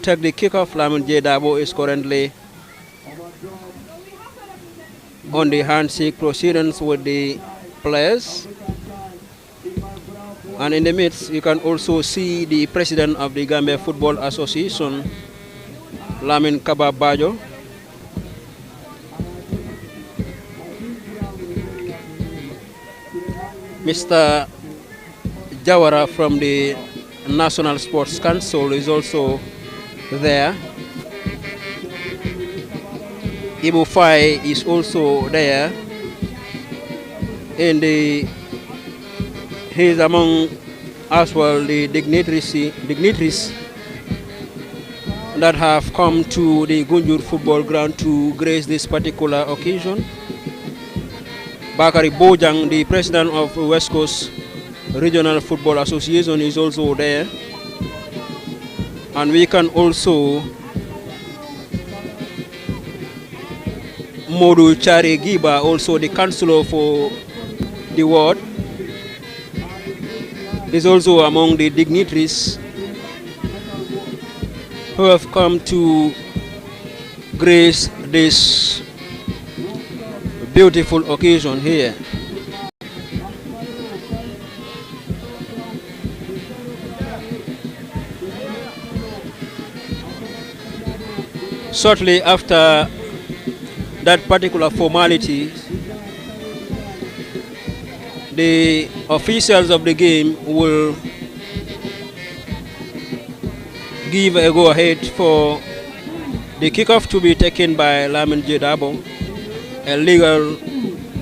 take the kickoff. Lamin J. Dabo is currently on the handshake proceedings with the players. And in the midst, you can also see the president of the Gambia Football Association, Lamin Kaba Bajo. Mr. Jawara from the National Sports Council is also there. Ibu Fai is also there. And he is among as well the dignitaries that have come to the Gunjur football ground to grace this particular occasion. Bakari Bojang, the president of West Coast Regional Football Association, is also there. And we can also Modu Chari Giba, also the councillor for the ward, is also among the dignitaries who have come to grace this beautiful occasion here. Shortly after that particular formality, the officials of the game will give a go-ahead for the kickoff to be taken by Lamin J. Dabo, a legal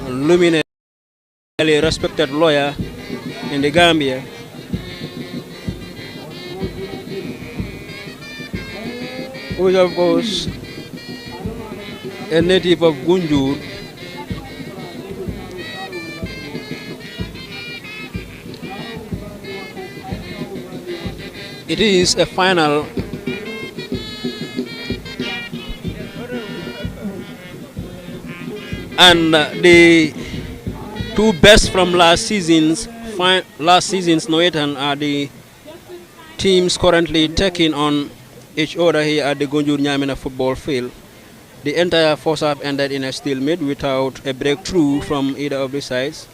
luminary, a respected lawyer in the Gambia. Who is of course a native of Gunjur. It is a final and the two best from last season's Noetan are the teams currently taking on each other here at the Gunjur Nyamina football field. The entire first half ended in a stalemate without a breakthrough from either of the sides.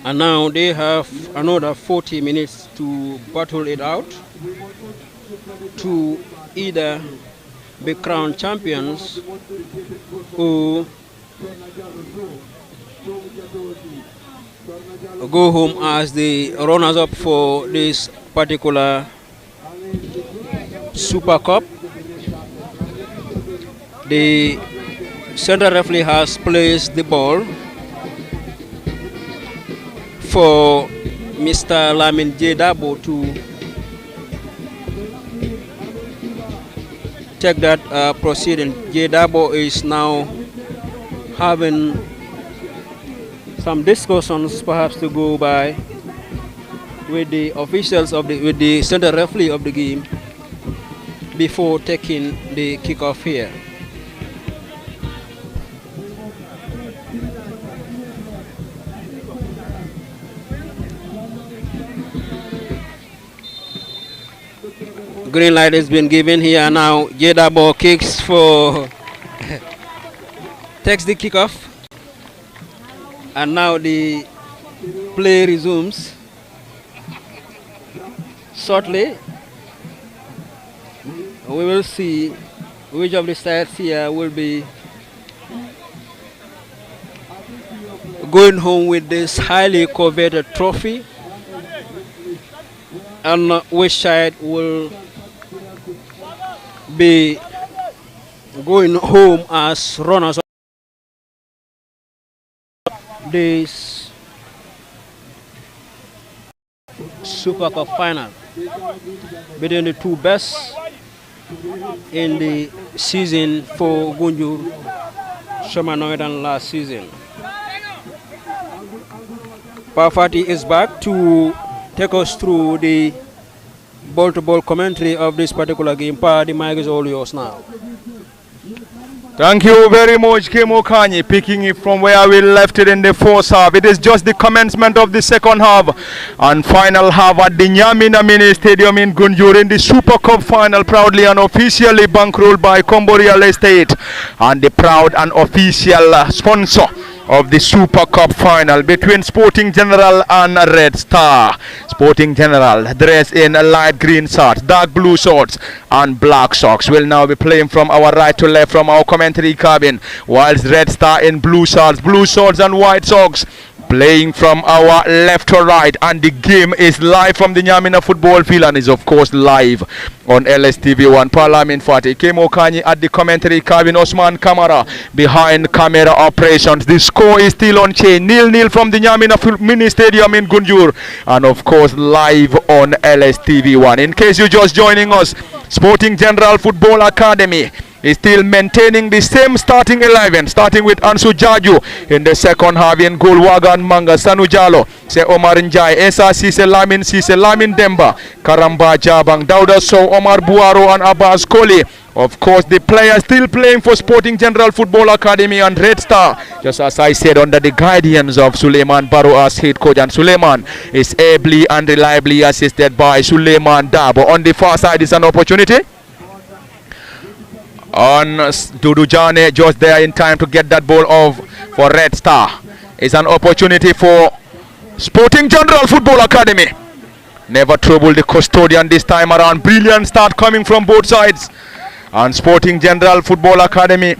And now they have another 40 minutes to battle it out to either be crowned champions or go home as the runners-up for this particular Super Cup. The center referee has placed the ball for Mr. Lamin J. Dabo to take that proceeding. J. Dabo is now having some discussions perhaps to go by with the officials of with the center referee of the game before taking the kickoff here. Green light has been given here now. J. Dabo kicks for takes the kickoff, and now the play resumes. Shortly, we will see which of the sides here will be going home with this highly coveted trophy, and which side will be going home as runners of this Super Cup final between the two best in the season for Gunjur Shamanoidan last season. Pafati is back to take us through the ball-to-ball commentary of this particular game. Pa, the mic is all yours now. Thank you very much, Kim Okanyi, picking it from where we left it in the first half. It is just the commencement of the second half and final half at the Nyamina Mini Stadium in Gunjur in the Super Cup final, proudly and officially bankrolled by Combo Real Estate and the proud and official sponsor of the Super Cup final between Sporting General and Red Star. Sporting General dressed in light green shorts, dark blue shorts and black socks will now be playing from our right to left from our commentary cabin, whilst Red Star in blue shorts and white socks playing from our left to right. And the game is live from the Nyamina football field and is of course live on LSTV1. Parliament Fatih, Kemo Kanyi at the commentary cabin, Osman Kamara behind camera operations. The score is still on chain, 0-0 from the Nyamina Mini Stadium in Gunjur, and of course live on LSTV1. In case you're just joining us, Sporting General Football Academy is still maintaining the same starting 11, starting with Ansu Jaju in the second half. In goal, Wagan Manga, Sanu Jalo, Se Omar Njai, Esa Sise Lamin Demba, Karamba Jabang, Dauda So, Omar Buaro and Abbas Koli. Of course, the players still playing for Sporting General Football Academy and Red Star, just as I said, under the guidance of Suleiman Baro as head coach, and Suleiman is ably and reliably assisted by Suleiman Dabo. On the far side is an opportunity on Dudu Jane, just there in time to get that ball off for Red Star. It's an opportunity for Sporting General Football Academy. Never trouble the custodian this time around. Brilliant start coming from both sides. And Sporting General Football Academy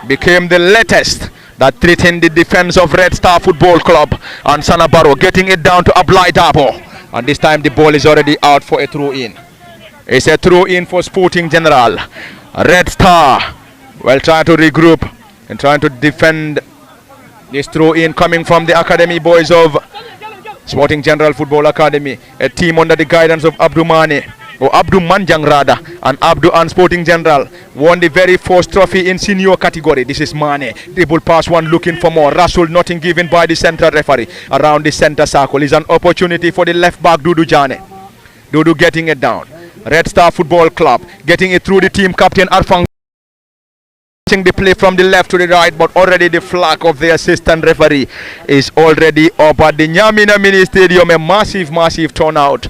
became the latest that threatened the defense of Red Star Football Club. And Sanabaro getting it down to Ablai Dabo. And this time the ball is already out for a throw-in. It's a throw-in for Sporting General. Red Star will try to regroup and trying to defend this throw-in coming from the academy boys of Sporting General Football Academy, a team under the guidance of Abdu Mane, or Abdu Manjang rather, and Abdu and Sporting General won the very first trophy in senior category. This is Mane, dribble pass one, looking for more. Rasul, nothing given by the central referee. Around the center circle is an opportunity for the left back Dudu Jane. Dudu getting it down. Red Star Football Club getting it through the team captain Arfang, watching the play from the left to the right, but already the flag of the assistant referee is already up at the Nyamina Mini Stadium. A massive turnout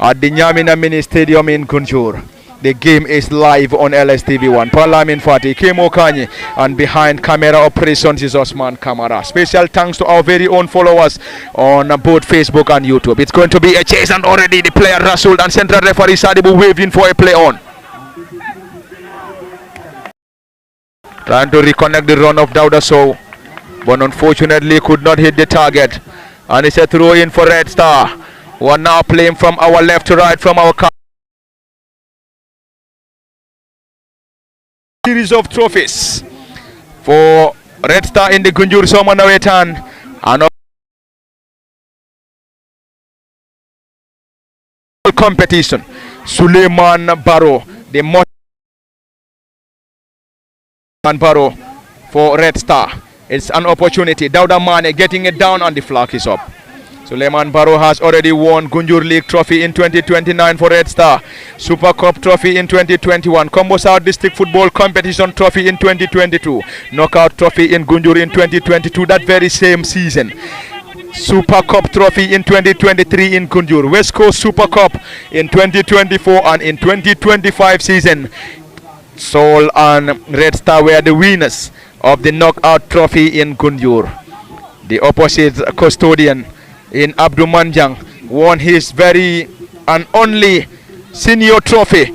at the Nyamina Mini Stadium in Gunjur. The game is live on LSTV1. Parliament Fatih, Kemo Kanyi, and behind camera operations is Osman Kamara. Special thanks to our very own followers on both Facebook and YouTube. It's going to be a chase, and already the player Rasul and central referee Sadibu waving for a play on. Trying to reconnect the run of Dauda So, but unfortunately could not hit the target. And it's a throw in for Red Star, who are now playing from our left to right from our series of trophies for Red Star in the Gunjur Somanawetan and competition. Suleiman Baro, the Baro for Red Star. It's an opportunity. Dauda Mane getting it down, and the flag is up. Suleiman Baro has already won Gunjur League Trophy in 2029 for Red Star, Super Cup Trophy in 2021, Combo South District Football Competition Trophy in 2022, Knockout Trophy in Gunjur in 2022, that very same season. Super Cup Trophy in 2023 in Gunjur, West Coast Super Cup in 2024, and in 2025 season, Seoul and Red Star were the winners of the Knockout Trophy in Gunjur. The opposite custodian in Abdu Manjang won his very and only senior trophy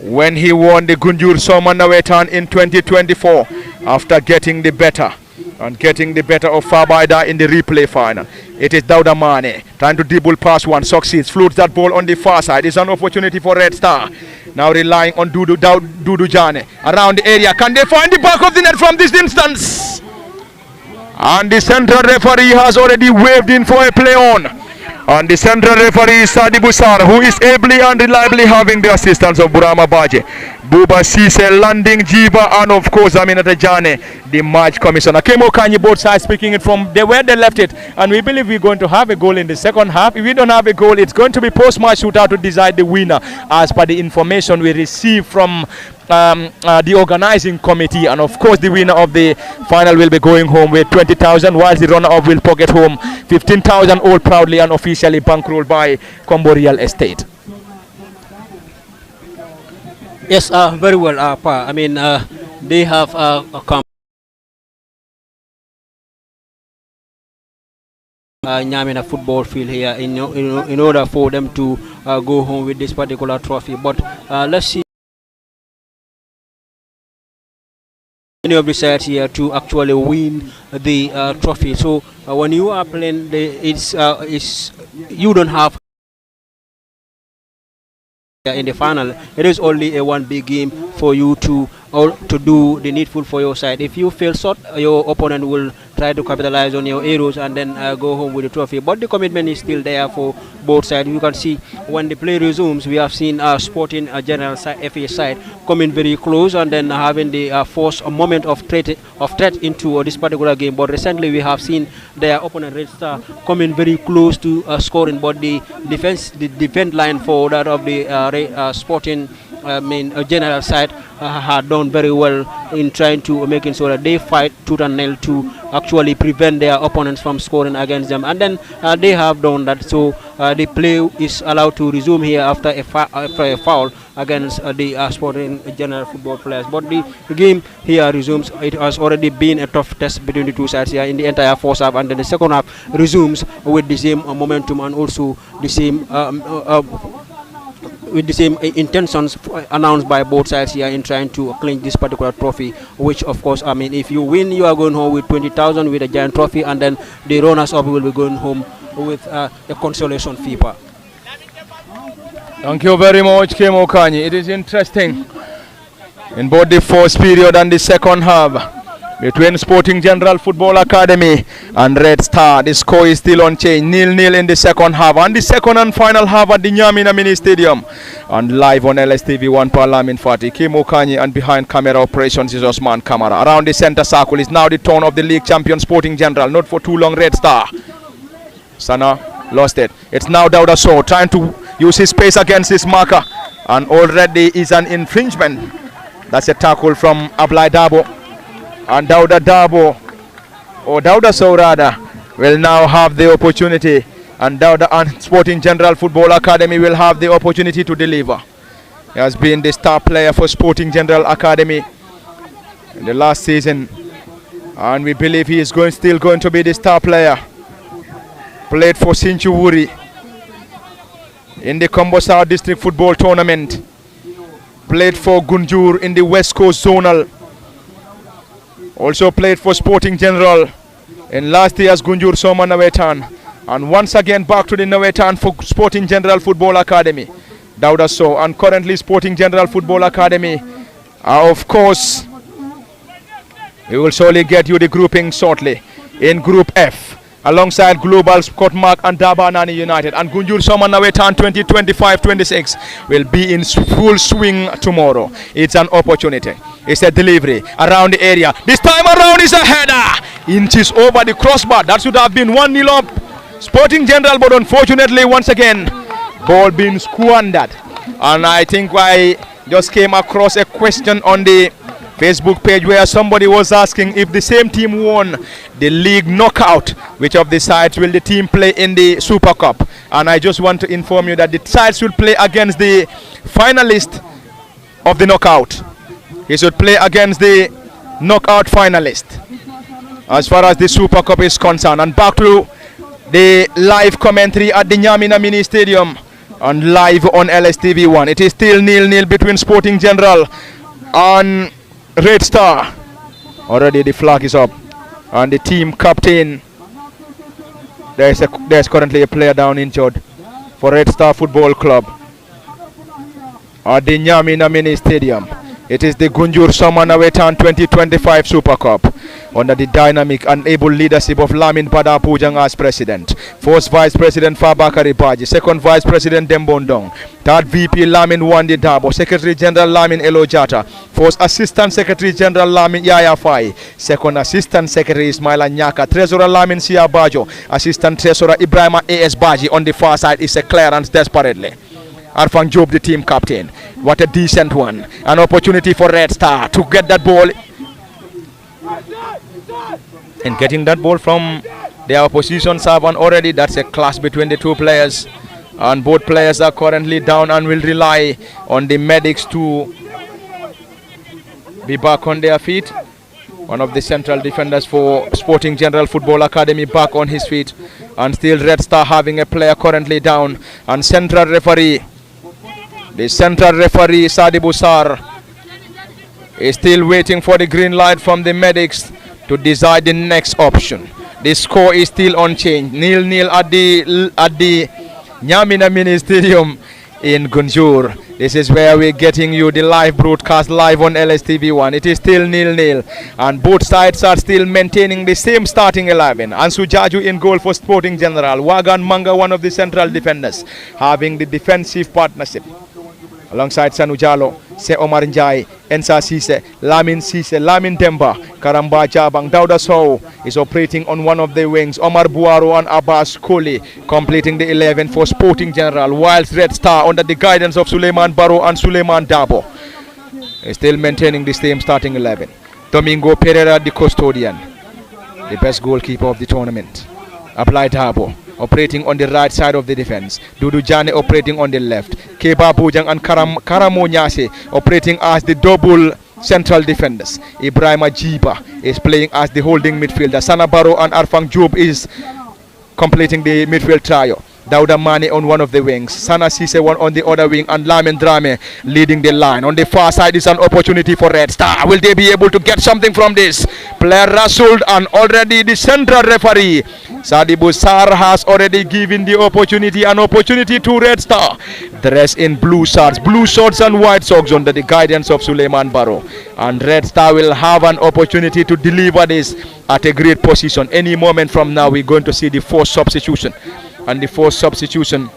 when he won the Gunjur Somanawetan in 2024 after getting the better of Fabaida in the replay final. It is Dauda Mane trying to dribble past one, succeeds, floats that ball on the far side. It's an opportunity for Red Star. Now relying on Dudu Jane around the area. Can they find the back of the net from this distance? And the central referee has already waved in for a play on. And the central referee is Sadi Busar, who is ably and reliably having the assistance of Burama Baje. Buba Sise, Landing Jiva, and of course Aminata Jane, the match commissioner. Kemo Kanyi, both sides speaking it from where they left it, and we believe we're going to have a goal in the second half. If we don't have a goal, it's going to be post-match shootout to decide the winner, as per the information we received from the organizing committee. And of course the winner of the final will be going home with 20,000, whilst the runner-up will pocket home 15,000, all proudly and officially bankrolled by Combo Real Estate. Yes, very well, Pa. I mean, they have come Nyamina football field here in order for them to go home with this particular trophy. But let's see any of the sides here to actually win the trophy. So when you are playing, it's you don't have in the final. It is only a one big game for you to do the needful for your side. If you feel short, your opponent will try to capitalize on your arrows and then go home with the trophy. But the commitment is still there for both sides. You can see when the play resumes, we have seen Sporting General FA side coming very close and then having the force a moment of threat into this particular game. But recently we have seen their opponent Red Star coming very close to scoring, but the defense line for that of the Sporting General side had done very well in trying to making sure that they fight tooth and nail to actually prevent their opponents from scoring against them, and then they have done that. So the play is allowed to resume here after a foul against the Sporting General football players. But the game here resumes. It has already been a tough test between the two sides here in the entire first half, and then the second half resumes with the same momentum and also the same with the same intentions announced by both sides here in trying to clinch this particular trophy, which of course, I mean, if you win, you are going home with 20,000 with a giant trophy, and then the runners-up will be going home with a consolation fee. Thank you very much, Kemo Kanyi. It is interesting in both the first period and the second half between Sporting General Football Academy and Red Star. The score is still unchanged, 0-0 in the second half, and the second and final half at the Nyamina Mini Stadium, and live on LSTV1 Parliament Fati. Kemo Kanyi, and behind camera operations is Osman Kamara. Around the center circle is now the turn of the league champion Sporting General. Not for too long, Red Star. Sana lost it. It's now Dauda Sow trying to use his space against his marker, and already is an infringement. That's a tackle from Ablai Dabo. And Dauda Dabo, or Dauda Sow rather, will now have the opportunity, and Dauda and Sporting General Football Academy will have the opportunity to deliver. He has been the star player for Sporting General Academy in the last season, and we believe he is still going to be the star player. Played for Sinchuwuri in the Combo South District Football Tournament. Played for Gunjur in the West Coast Zonal. Also played for Sporting General in last year's Gunjur Soma Nawetan, and once again back to the Nawetan for Sporting General Football Academy. Dauda Sow, and currently Sporting General Football Academy of course, we will surely get you the grouping shortly in Group F alongside Global, Scotmark and Dabanani United, and Gunjur Soma Nawetan 2025-26 will be in full swing tomorrow. It's an opportunity. It's a delivery around the area. This time around is a header. Inches over the crossbar. That should have been 1-0 up Sporting General, but unfortunately once again ball being squandered. And I think I just came across a question on the Facebook page where somebody was asking if the same team won the league knockout, which of the sides will the team play in the Super Cup? And I just want to inform you that the sides should play against the finalist of the knockout. He should play against the knockout finalist as far as the Super Cup is concerned. And back to the live commentary at the Nyamina Mini Stadium and live on LSTV1. It is still 0-0 between Sporting General and Red Star. Already the flag is up, and the team captain, there's currently a player down injured for Red Star Football Club at the Nyamina Mini Stadium. It is the Gunjur Soma Nawetan 2025 Super Cup. under the dynamic and able leadership of Lamin Pada Pujang as president. First Vice President Fabakari Baji, second Vice President Dembondong, third VP Lamin Wandi Dabo, Secretary General Lamin Elojata, first Assistant Secretary General Lamin Yaya Fai, second Assistant Secretary Ismaila Nyaka, Treasurer Lamin Sia Bajo, Assistant Treasurer Ibrahima A.S. Baji. On the far side is a clearance desperately. Arfang Job, the team captain. What a decent one. An opportunity for Red Star to get that ball. And getting that ball from their opposition servant already. That's a clash between the two players. And both players are currently down and will rely on the medics to be back on their feet. One of the central defenders for Sporting General Football Academy back on his feet. And still Red Star having a player currently down. And central referee, the central referee Sadi Busar, is still waiting for the green light from the medics to decide the next option. The score is still unchanged. 0-0 at the Nyamina Mini Stadium in Gunjur. This is where we're getting you the live broadcast live on LSTV1. It is still 0-0 and both sides are still maintaining the same starting 11. Ansu Jaju in goal for Sporting General. Wagan Manga, one of the central defenders, having the defensive partnership alongside Sanu Jalo, Se Omar Njai, Ensa Sise, Lamin Demba, Karamba Jabang. Dauda Sow is operating on one of the wings. Omar Buaro and Abbas Koli completing the 11 for Sporting General, whilst Red Star under the guidance of Suleiman Baro and Suleiman Dabo is still maintaining the same starting 11. Domingo Pereira, the custodian, the best goalkeeper of the tournament. Ablai Dabo operating on the right side of the defense. Dudu Jane operating on the left. Keba Bujang and Karamo Nyase operating as the double central defenders. Ibrahima Jiba is playing as the holding midfielder. Sana Baro and Arfang Job is completing the midfield trio. Dauda Mane on one of the wings, Sana Sise one on the other wing, and Lamin Drame leading the line. On the far side is an opportunity for Red Star. Will they be able to get something from this? Player Rasul and already the central referee Sadi Busar has already given the opportunity, an opportunity to Red Star. Dressed in blue shorts and white socks under the guidance of Suleiman Baro. And Red Star will have an opportunity to deliver this at a great position. Any moment from now we're going to see the first substitution. And the first substitution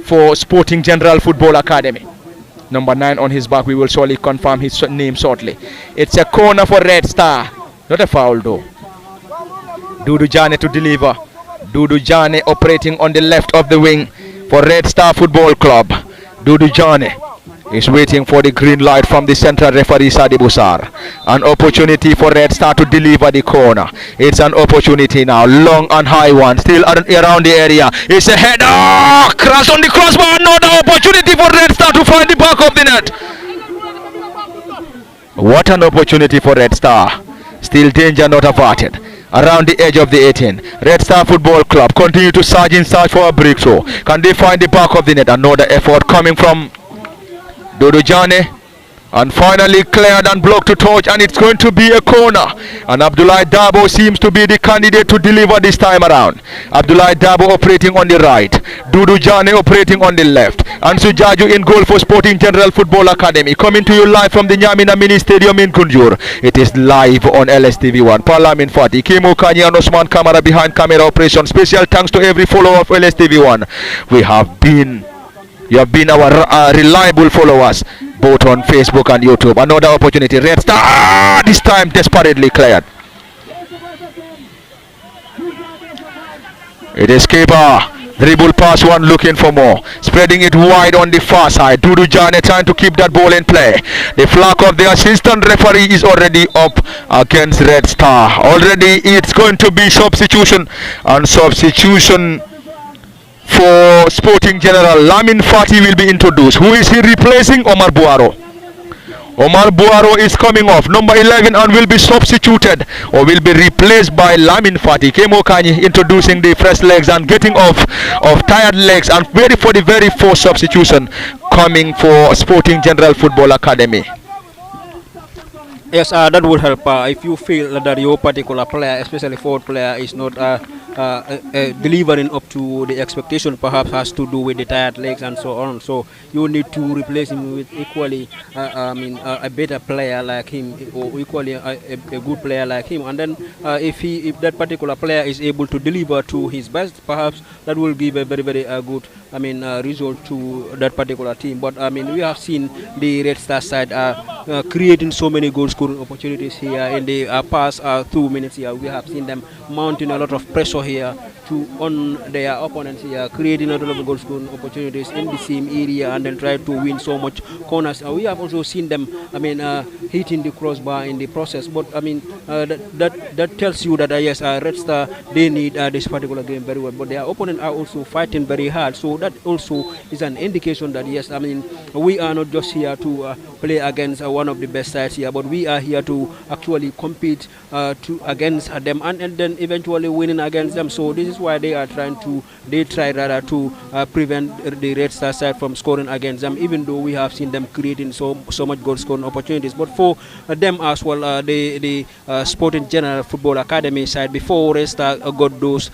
for Sporting General Football Academy. Number 9 on his back, we will surely confirm his name shortly. It's a corner for Red Star. Not a foul though. Dudu Jane to deliver. Dudu Jane operating on the left of the wing for Red Star Football Club. Dudu Jane is waiting for the green light from the central referee Sadi Busar. An opportunity for Red Star to deliver the corner. It's an opportunity now, long and high one, still around the area. It's a header, crash on the crossbar. Another opportunity for Red Star to find the back of the net. What an opportunity for Red Star. Still danger not averted. Around the edge of the 18, Red Star Football Club continue to surge in search for a breakthrough. Can they find the back of the net? Another effort coming from Dudu Jane, and finally cleared and blocked to touch, and it's going to be a corner. And Abdullah Dabo seems to be the candidate to deliver this time around. Abdullah Dabo operating on the right, Dudu Jane operating on the left, and Sujaju in goal for Sporting General Football Academy. Coming to you live from the Nyamina Mini Stadium in Gunjur. It is live on LSTV1. Parlamin Fati, Kimo Kanye and Osman Kamara behind camera operation. Special thanks to every follower of LSTV1. You have been our reliable followers both on Facebook and YouTube. Another opportunity. Red Star this time desperately cleared. It is Keba. Dribble pass one, looking for more. Spreading it wide on the far side. Dudu Jane trying to keep that ball in play. The flag of the assistant referee is already up against Red Star. Already it's going to be substitution. And substitution for Sporting General. Lamin Fati will be introduced. Who is he replacing? Omar Buaro. Omar Buaro is coming off, number 11, and will be substituted or will be replaced by Lamin Fati. Kemo Kanyi introducing the fresh legs and getting off of tired legs, and ready for the very first substitution coming for Sporting General Football Academy. Yes, that would help. If you feel that your particular player, especially forward player, is not delivering up to the expectation, perhaps has to do with the tired legs and so on. So you need to replace him with equally, a better player like him, or equally a good player like him. And then if that particular player is able to deliver to his best, perhaps that will give a very very good, result to that particular team. But we have seen the Red Star side creating so many goal scoring opportunities here in the past 2 minutes here. We have seen them mounting a lot of pressure here on their opponents here, creating a lot of goal scoring opportunities in the same area, and then try to win so much corners. We have also seen them, hitting the crossbar in the process. But that tells you that yes, Red Star, they need this particular game very well. But their opponents are also fighting very hard. So that also is an indication that yes, we are not just here to play against one of the best sides here, but we are here to actually compete against them, and then eventually winning against them. So this is why they try rather to prevent the Red Star side from scoring against them, even though we have seen them creating so much goal scoring opportunities. But for them as well, the Sporting General Football Academy side, before Red Star got those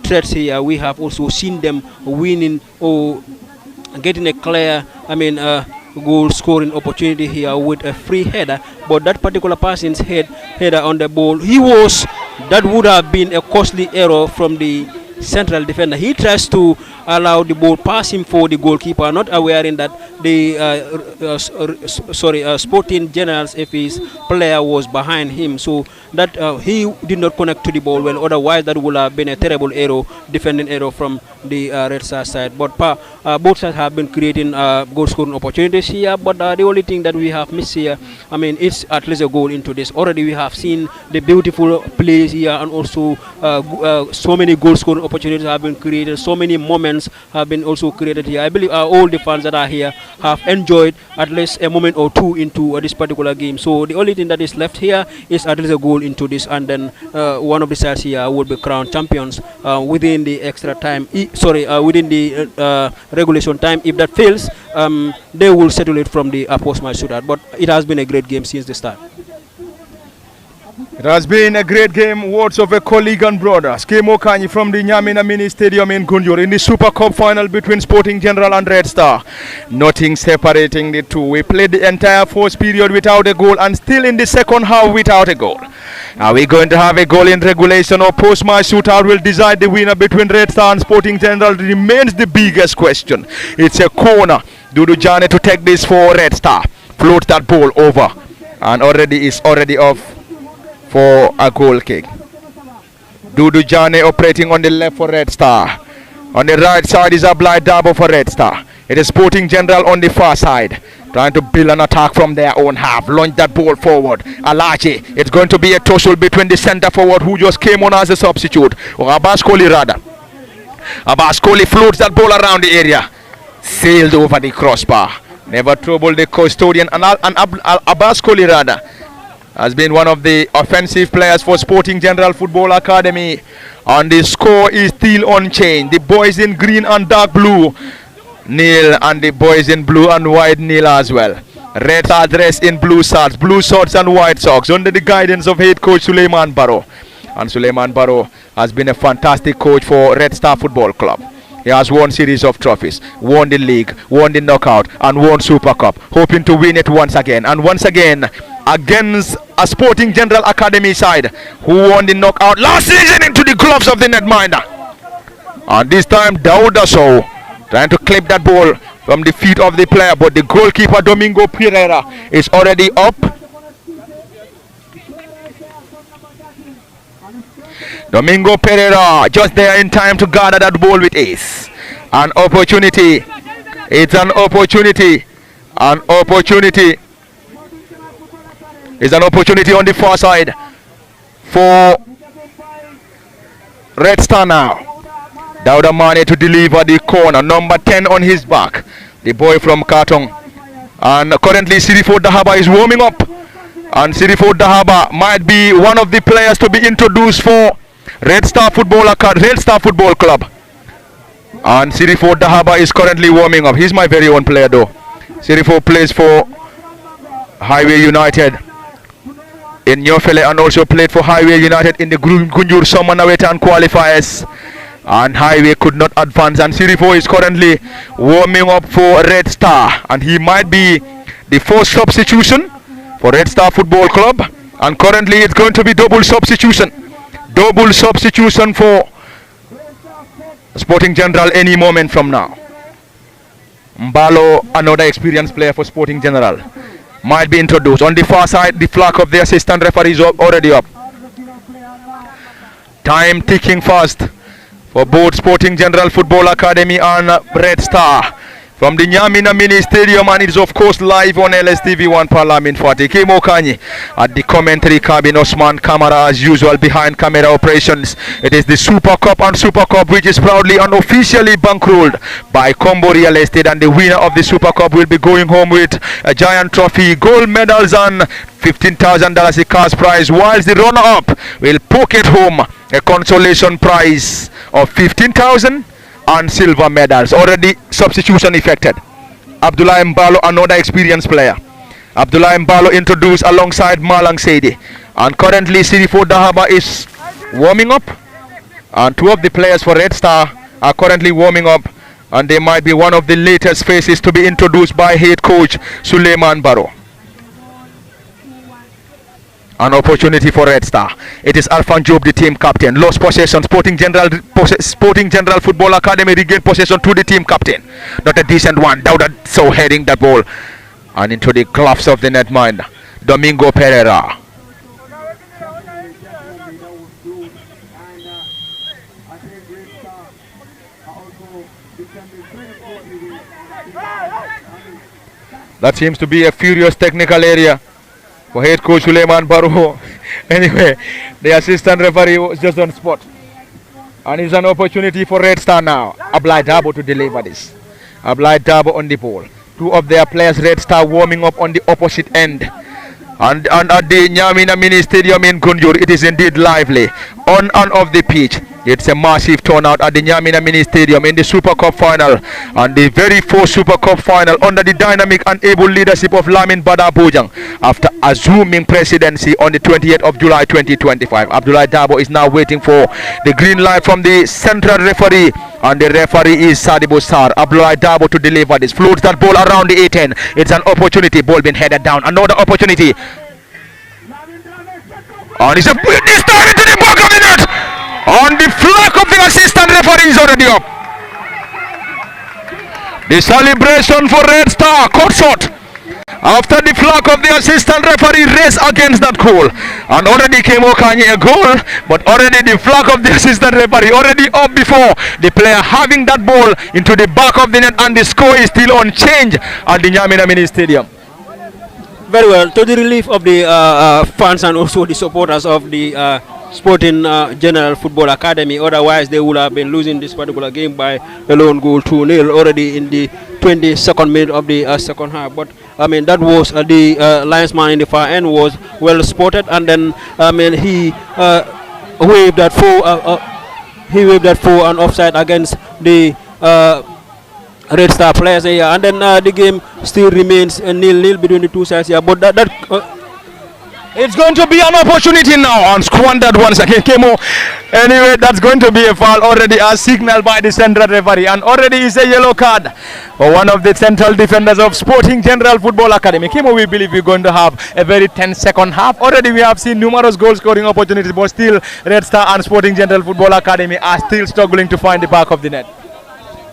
threats here, we have also seen them winning or getting a clear goal scoring opportunity here with a free header. But that particular person's header on the ball, that would have been a costly error from the central defender. He tries to allow the ball pass him for the goalkeeper, not aware in that the Sporting General's FA's player was behind him, so that he did not connect to the ball well. Otherwise, that would have been a terrible error, defending error from the Red Star side. But both sides have been creating goal scoring opportunities here. But the only thing that we have missed here, it's at least a goal into this. Already we have seen the beautiful plays here, and also so many goal scoring opportunities have been created. So many moments have been also created here. I believe all the fans that are here have enjoyed at least a moment or two into this particular game. So the only thing that is left here is at least a goal into this, and then one of the sides here will be crowned champions within the extra time. Within the regulation time. If that fails, they will settle it from the post-match shootout. But it has been a great game since the start. It has been a great game. Words of a colleague and brother, Skemo Kanyi from the Nyamina Mini Stadium in Gunjur in the Super Cup final between Sporting General and Red Star. Nothing separating the two. We played the entire first period without a goal, and still in the second half without a goal. Are we going to have a goal in regulation, or post-match shootout will decide the winner between Red Star and Sporting General? Remains the biggest question. It's a corner. Dudu Jane to take this for Red Star. Floats that ball over, and is already off for a goal kick. Dudu Jane operating on the left for Red Star. On the right side is Ablai Dabo for Red Star. It is Sporting General on the far side, trying to build an attack from their own half. Launch that ball forward. Alaji. It's going to be a tussle between the centre forward, who just came on as a substitute, or Abbas Kohli rather. Abbas Kohli floats that ball around the area. Sailed over the crossbar. Never troubled the custodian. And Abbas Kohli rather has been one of the offensive players for Sporting General Football Academy, and the score is still unchanged. The boys in green and dark blue nil, and the boys in blue and white nil as well. Red are dressed in blue shorts and white socks under the guidance of head coach Suleiman Barrow. And Suleiman Barrow has been a fantastic coach for Red Star Football Club. He has won series of trophies, won the league, won the knockout, and won Super Cup, hoping to win it once again. And once again, against a Sporting General Academy side who won the knockout last season into the gloves of the netminder. And this time, Dauda Sow trying to clip that ball from the feet of the player, but the goalkeeper Domingo Pereira is already up. Domingo Pereira just there in time to gather that ball with ace. An opportunity. It's an opportunity. An opportunity. It's an opportunity on the far side for Red Star now. Dauda Mane to deliver the corner. Number 10 on his back. The boy from Katong. And currently Sirifo Dahaba is warming up. And Sirifo Dahaba might be one of the players to be introduced for Red Star Football Club. And Sirifo Dahaba is currently warming up. He's my very own player though. Sirifo plays for Highway United in Nyofele and also played for Highway United in the Gunjur Summer Nawetan qualifiers. And Highway could not advance, and Sirifo is currently warming up for Red Star, and he might be the first substitution for Red Star Football Club, and currently it's going to be double substitution for Sporting General any moment from now. Mbalo, another experienced player for Sporting General, might be introduced. On the far side, the flag of the assistant referee is already up. Time ticking fast for both Sporting General Football Academy and Red Star from the Nyamina Mini Stadium, and it's of course live on LSTV1 Parliament 40. Kemo Kanyi at the commentary cabin, Osman Kamara as usual behind camera operations. It is the Super Cup and Super Cup which is proudly and officially bankrolled by Combo Real Estate, and the winner of the Super Cup will be going home with a giant trophy, gold medals and $15,000 a cash prize, whilst the runner-up will pocket home a consolation prize of $15,000 and silver medals. Already substitution effected. Abdullah Mbalo, another experienced player. Abdullah Mbalo introduced alongside Malang Sedi, and currently Sirifo Dahaba is warming up, and two of the players for Red Star are currently warming up, and they might be one of the latest faces to be introduced by head coach Suleiman Barrow. An opportunity for Red Star. It is Alfan Job, the team captain. Lost possession. Sporting General Football Academy regained possession to the team captain. Not a decent one. Dauda so heading that ball and into the gloves of the netminder, Domingo Pereira. That seems to be a furious technical area for head coach Suleiman Barrow. Anyway, the assistant referee was just on spot, and it's an opportunity for Red Star now. Ablai Dabo to deliver this. Ablai Dabo on the ball. Two of their players, Red Star, warming up on the opposite end. And at the Nyamina Mini Stadium in Gunjur, it is indeed lively on and off the pitch. It's a massive turnout at the Nyamina Mini Stadium in the Super Cup final, and the very first Super Cup final under the dynamic and able leadership of Lamin Bada Bojang after assuming presidency on the 28th of July 2025. Abdullah Dabo is now waiting for the green light from the central referee, and the referee is Sadibo Sar. Abdullah Dabo to deliver this. Floats that ball around the A10. It's an opportunity. Ball being headed down. Another opportunity. And it's a this time into the back of the net. On the flag of the assistant referee is already up. The celebration for Red Star, caught short after the flag of the assistant referee raced against that goal, and already came Okanye a goal, but already the flag of the assistant referee already up before the player having that ball into the back of the net, and the score is still unchanged at the Nyamina Mini Stadium. Very well, to the relief of the fans and also the supporters of the Sporting General Football Academy. Otherwise, they would have been losing this particular game by a lone goal 2-0 already in the 22nd minute of the second half. But I mean, that was the linesman in the far end was well spotted, and then I mean he waved that for an offside against the Red Star players here, and then the game still remains 0-0 between the two sides here. But that it's going to be an opportunity now, and squandered once again. Kemo. Anyway, that's going to be a foul already as signaled by the central referee, and already is a yellow card for one of the central defenders of Sporting General Football Academy. Kemo, we believe we're going to have a very tense second half. Already we have seen numerous goal scoring opportunities, but still Red Star and Sporting General Football Academy are still struggling to find the back of the net.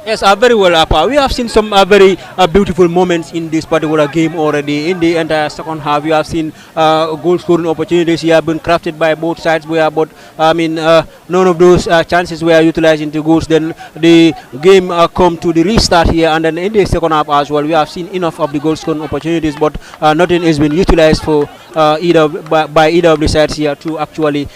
Yes, very well, Apa. We have seen some very beautiful moments in this particular game already. In the entire second half, we have seen goal scoring opportunities here have been crafted by both sides. But I mean, none of those chances were utilized into goals. Then the game come to the restart here, and then in the second half as well, we have seen enough of the goal scoring opportunities, but nothing has been utilized for by either of the sides here to actually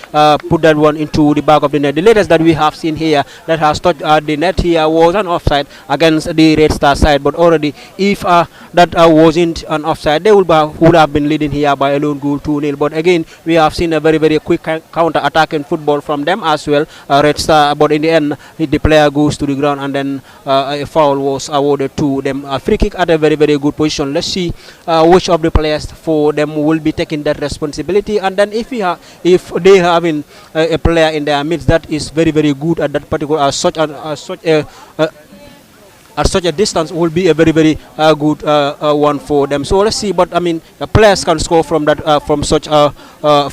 put that one into the back of the net. The latest that we have seen here that has touched the net here was an offside against the Red Star side, but already if that wasn't an offside, they would have been leading here by a lone goal 2-0. But again, we have seen a very, very quick counter attacking football from them as well, Red Star, but in the end the player goes to the ground, and then a foul was awarded to them. A free kick at a very, very good position. Let's see which of the players for them will be taking taking that responsibility. And then if they having a player in their midst that is very very good at that particular at such a distance, will be a very very good one for them. So let's see. But I mean, players can score from that from such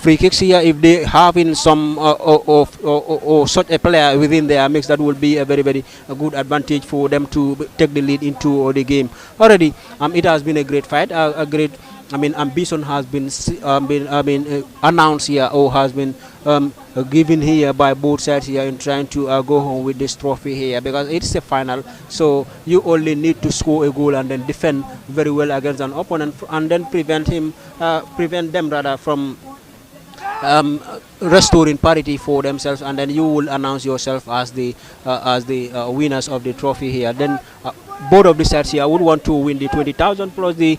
free kicks here if they having some or such a player within their mix. That will be a very very good advantage for them to take the lead into the game. Already, it has been a great fight, a great. I mean, ambition has been announced here, or has been given here by both sides here in trying to go home with this trophy here, because it's a final. So you only need to score a goal and then defend very well against an opponent, and then prevent them rather from restoring parity for themselves, and then you will announce yourself as the winners of the trophy here. Then both of the sides here would want to win the 20,000 plus the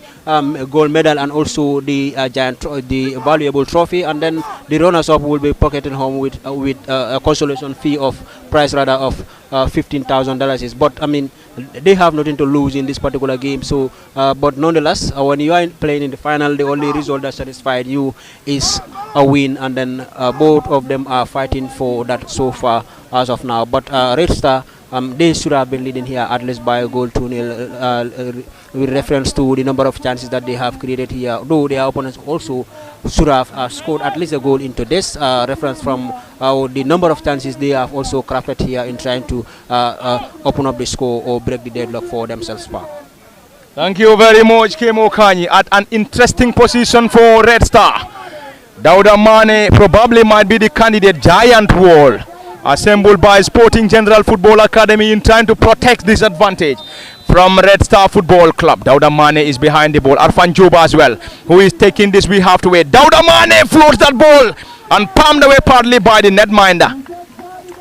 gold medal, and also the the valuable trophy, and then the runners up will be pocketing home with a consolation fee of price rather of $15,000. But I mean, they have nothing to lose in this particular game. So but nonetheless, when you are playing in the final, the only result that satisfied you is a win, and then both of them are fighting for that so far as of now. But Red Star, they should have been leading here at least by a goal 2-0 with reference to the number of chances that they have created here, though their opponents also should have scored at least a goal into this reference from the number of chances they have also crafted here in trying to open up the score or break the deadlock for themselves back. Thank you very much, Kemo Kanyi. At an interesting position for Red Star, Dauda Mane probably might be the candidate. Giant wall assembled by Sporting General Football Academy in trying to protect this advantage from Red Star Football Club. Dauda Mane is behind the ball. Arfan Juba as well, who is taking this. We have to wait. Dauda Mane floats that ball and palmed away partly by the netminder.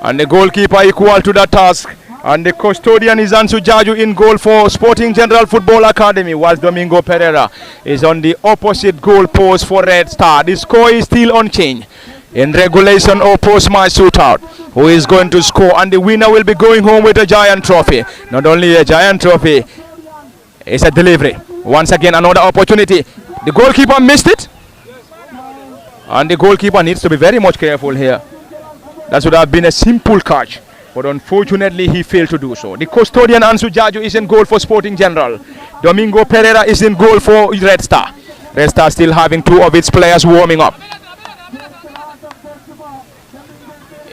And the goalkeeper equal to the task. And the custodian is Ansu Jaju in goal for Sporting General Football Academy, whilst Domingo Pereira is on the opposite goal post for Red Star. The score is still unchanged. In regulation or post-match shootout, who is going to score, and the winner will be going home with a giant trophy. Not only a giant trophy, it's a delivery. Once again, another opportunity. The goalkeeper missed it, and the goalkeeper needs to be very much careful here. That would have been a simple catch, but unfortunately he failed to do so. The custodian Ansu Jaju is in goal for Sporting General. Domingo Pereira is in goal for Red Star. Red Star still having two of its players warming up.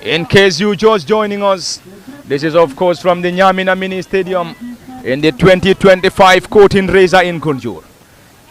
In case you just joining us, this is of course from the Nyamina Mini Stadium in the 2025 Coating Razor in Gunjur.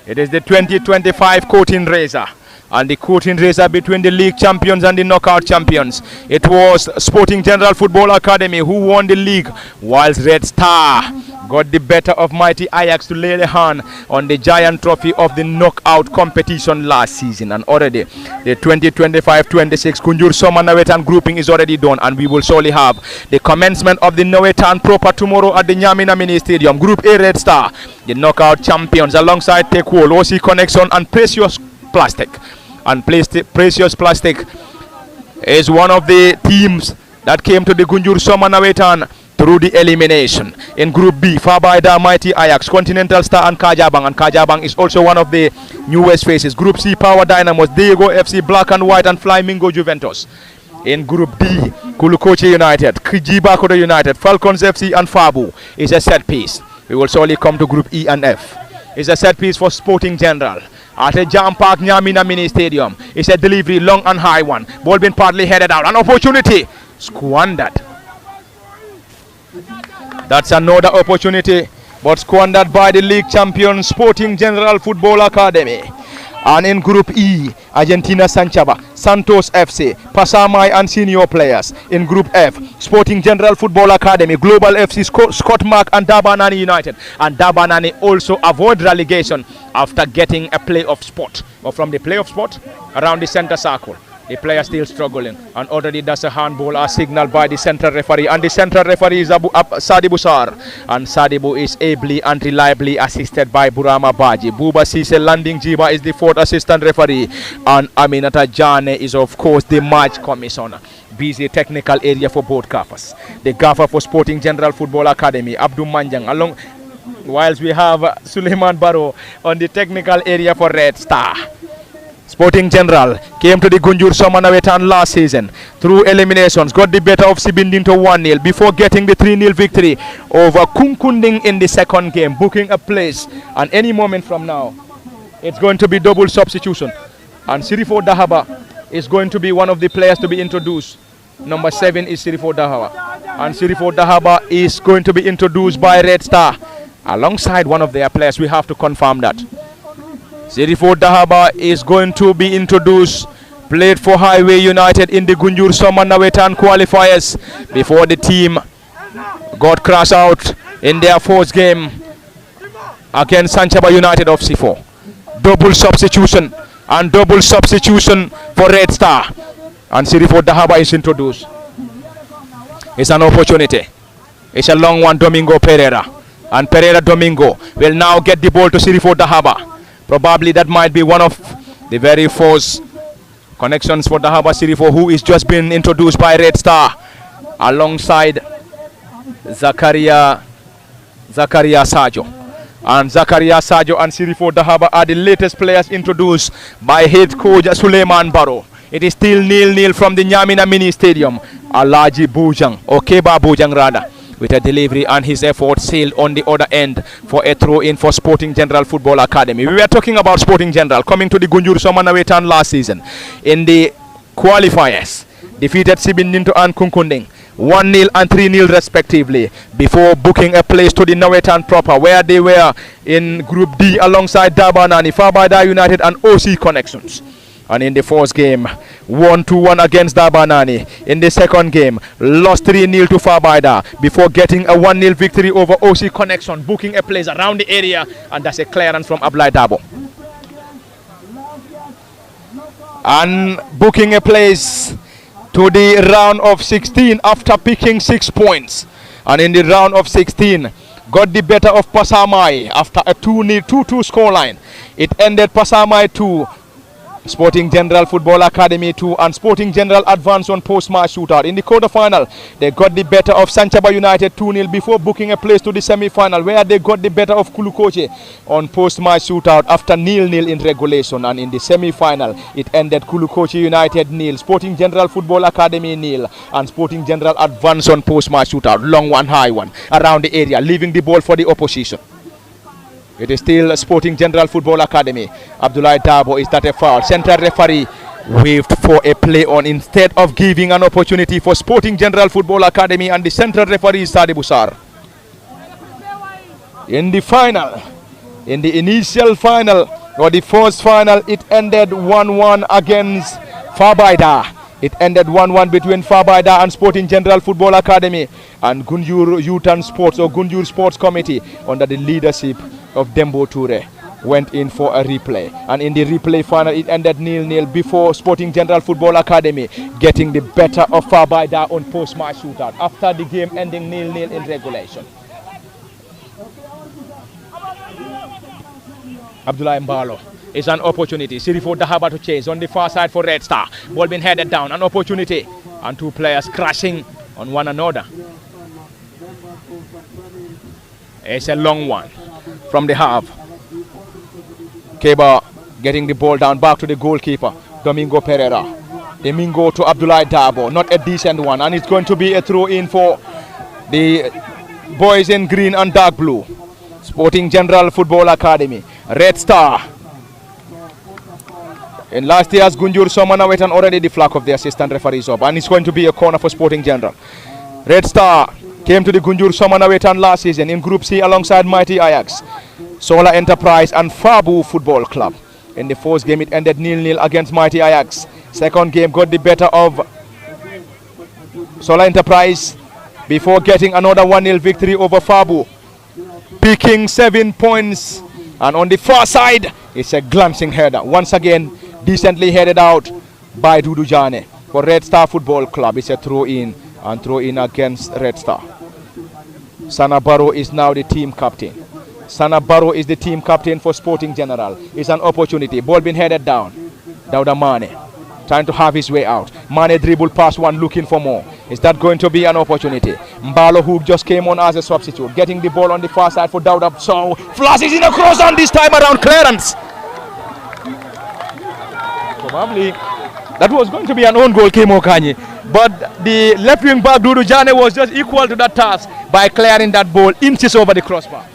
It is the 2025 Coating Razor, and the Coating Razor between the league champions and the knockout champions. It was Sporting General Football Academy who won the league, whilst Red Star got the better of mighty Ajax to lay the hand on the giant trophy of the knockout competition last season. And already the 2025-26 Gunjur Summer Nawetan grouping is already done, and we will surely have the commencement of the Nawetan proper tomorrow at the Nyamina Mini Stadium. Group A, Red Star, the knockout champions, alongside Tekwol, OC Connection and Precious Plastic. And Precious Plastic is one of the teams that came to the Gunjur Summer Nawetan through the elimination. In Group B, Fabaida, Mighty Ajax, Continental Star and Kajabang. And Kajabang is also one of the newest faces. Group C, Power Dynamos, Diego FC, Black and White and Flamingo Juventus. In Group D, Kulukoche United, Kijiba Kodo United, Falcons FC and Fabu is a set piece. We will surely come to Group E and F. It's a set piece for Sporting General at a Jam Park Nyamina Mini Stadium. It's a delivery, long and high one. Ball been partly headed out. An opportunity squandered. That's another opportunity, but squandered by the league champion Sporting General Football Academy. And in Group E, Argentina Sanchaba, Santos FC, Pasamai and senior players. In Group F, Sporting General Football Academy, Global FC, Scott Mark and Dabanani United. And Dabanani also avoid relegation after getting a playoff spot. But from the playoff spot, around the center circle, the player still struggling, and already that's a handball as signaled by the central referee, and the central referee is Sadibu Sar, and Sadibu is ably and reliably assisted by Burama Baji. Buba Sise Landing Jiba is the fourth assistant referee, and Aminata Jane is of course the match commissioner. Busy technical area for both gaffers. The gaffer for Sporting General Football Academy, Abdul Manjang, along whilst we have Suleiman Barrow on the technical area for Red Star. Sporting General came to the Gunjur Somanawetan last season through eliminations, got the better of Sibindin to 1-0 before getting the 3-0 victory over Kunkunding in the second game, booking a place. And any moment from now, it's going to be double substitution. And Sirifo Dahaba is going to be one of the players to be introduced. Number 7 is Sirifo Dahaba. And Sirifo Dahaba is going to be introduced by Red Star alongside one of their players. We have to confirm that. Sirifo Dahaba is going to be introduced. Played for Highway United in the Gunjur Somanawetan qualifiers before the team got crashed out in their fourth game against Sanchaba United of C4. Double substitution and double substitution for Red Star. And Sirifo Dahaba is introduced. It's an opportunity. It's a long one, Domingo Pereira. And Pereira Domingo will now get the ball to Sirifo Dahaba. Probably that might be one of the very first connections for Dahaba Sirifo, who is just been introduced by Red Star alongside Zakaria Sajo. And Zakaria Sajo and Sirifo Dahaba are the latest players introduced by head coach Suleiman Barrow. It is still 0-0 from the Nyamina Mini Stadium. Alaji Bujang, or Keba Bujang rather, with a delivery, and his effort sailed on the other end for a throw-in for Sporting General Football Academy. We were talking about Sporting General coming to the Gunjur Somanawetan last season. In the qualifiers, defeated Sibindinto and Kunkunding 1-0 and 3-0 respectively, before booking a place to the Nawetan proper, where they were in Group D alongside Dabanani, Fabada United and OC Connections. And in the first game, 1-1 against Dabanani. In the second game, lost 3-0 to Fabaida before getting a 1-0 victory over OC Connection, booking a place around the area, and that's a clearance from Ablai Dabo. And booking a place to the round of 16 after picking 6 points. And in the round of 16, got the better of Pasamai after a 2-2 scoreline. It ended Pasamai 2, Sporting General Football Academy 2, and Sporting General advanced on post-match shootout. In the quarter-final, they got the better of Sanchaba United 2-0 before booking a place to the semi-final, where they got the better of Kulukoche on post-match shootout after 0-0 in regulation. And in the semi-final, it ended Kulukoche United 0, Sporting General Football Academy 0, and Sporting General advanced on post-match shootout. Long one, high one, around the area, leaving the ball for the opposition. It is still Sporting General Football Academy. Abdullah Dabo, is that a foul? Central referee waved for a play on instead of giving an opportunity for Sporting General Football Academy, and the central referee is Sadi Busar. In the final, in the initial final, or the first final, it ended 1-1 against Fabaida. It ended 1-1 between Fabaida and Sporting General Football Academy, and Gunjur Youth and Sports, or Gunjur Sports Committee, under the leadership of Dembo Toure, went in for a replay. And in the replay final, it ended 0-0 before Sporting General Football Academy getting the better of Fabaida on post-match shootout, after the game ending 0-0 in regulation. Abdullah Mbalo is an opportunity. Sirifo Dahaba to chase on the far side for Red Star. Ball being headed down, an opportunity, and two players crashing on one another. It's a long one from the half. Keba getting the ball down, back to the goalkeeper, Domingo Pereira. Domingo to Abdullah Dabo, not a decent one, and it's going to be a throw in for the boys in green and dark blue, Sporting General Football Academy. Red Star, in last year's Gunjur Somanawetan, already the flag of the assistant referees up, and it's going to be a corner for Sporting General. Red Star came to the Gunjur Somanawetan last season in Group C alongside Mighty Ajax, Solar Enterprise and Fabu Football Club. In the first game, it ended 0-0 against Mighty Ajax. Second game got the better of Solar Enterprise before getting another 1-0 victory over Fabu, picking 7 points. And on the far side, it's a glancing header. Once again, decently headed out by Dudu Jane for Red Star Football Club. It's a throw-in, and throw-in against Red Star. Sana Barrow is now the team captain. Sana Barrow is the team captain for Sporting General. It's an opportunity. Ball being headed down. Dauda Mane trying to have his way out. Mane dribble past one, looking for more. Is that going to be an opportunity? Mbalo, who just came on as a substitute, getting the ball on the far side for Dauda. So flashes in a cross, and this time around clearance. Probably that was going to be an own goal, Kemo Kanye. But the left wing back Dudu Jane was just equal to that task by clearing that ball inches over the crossbar.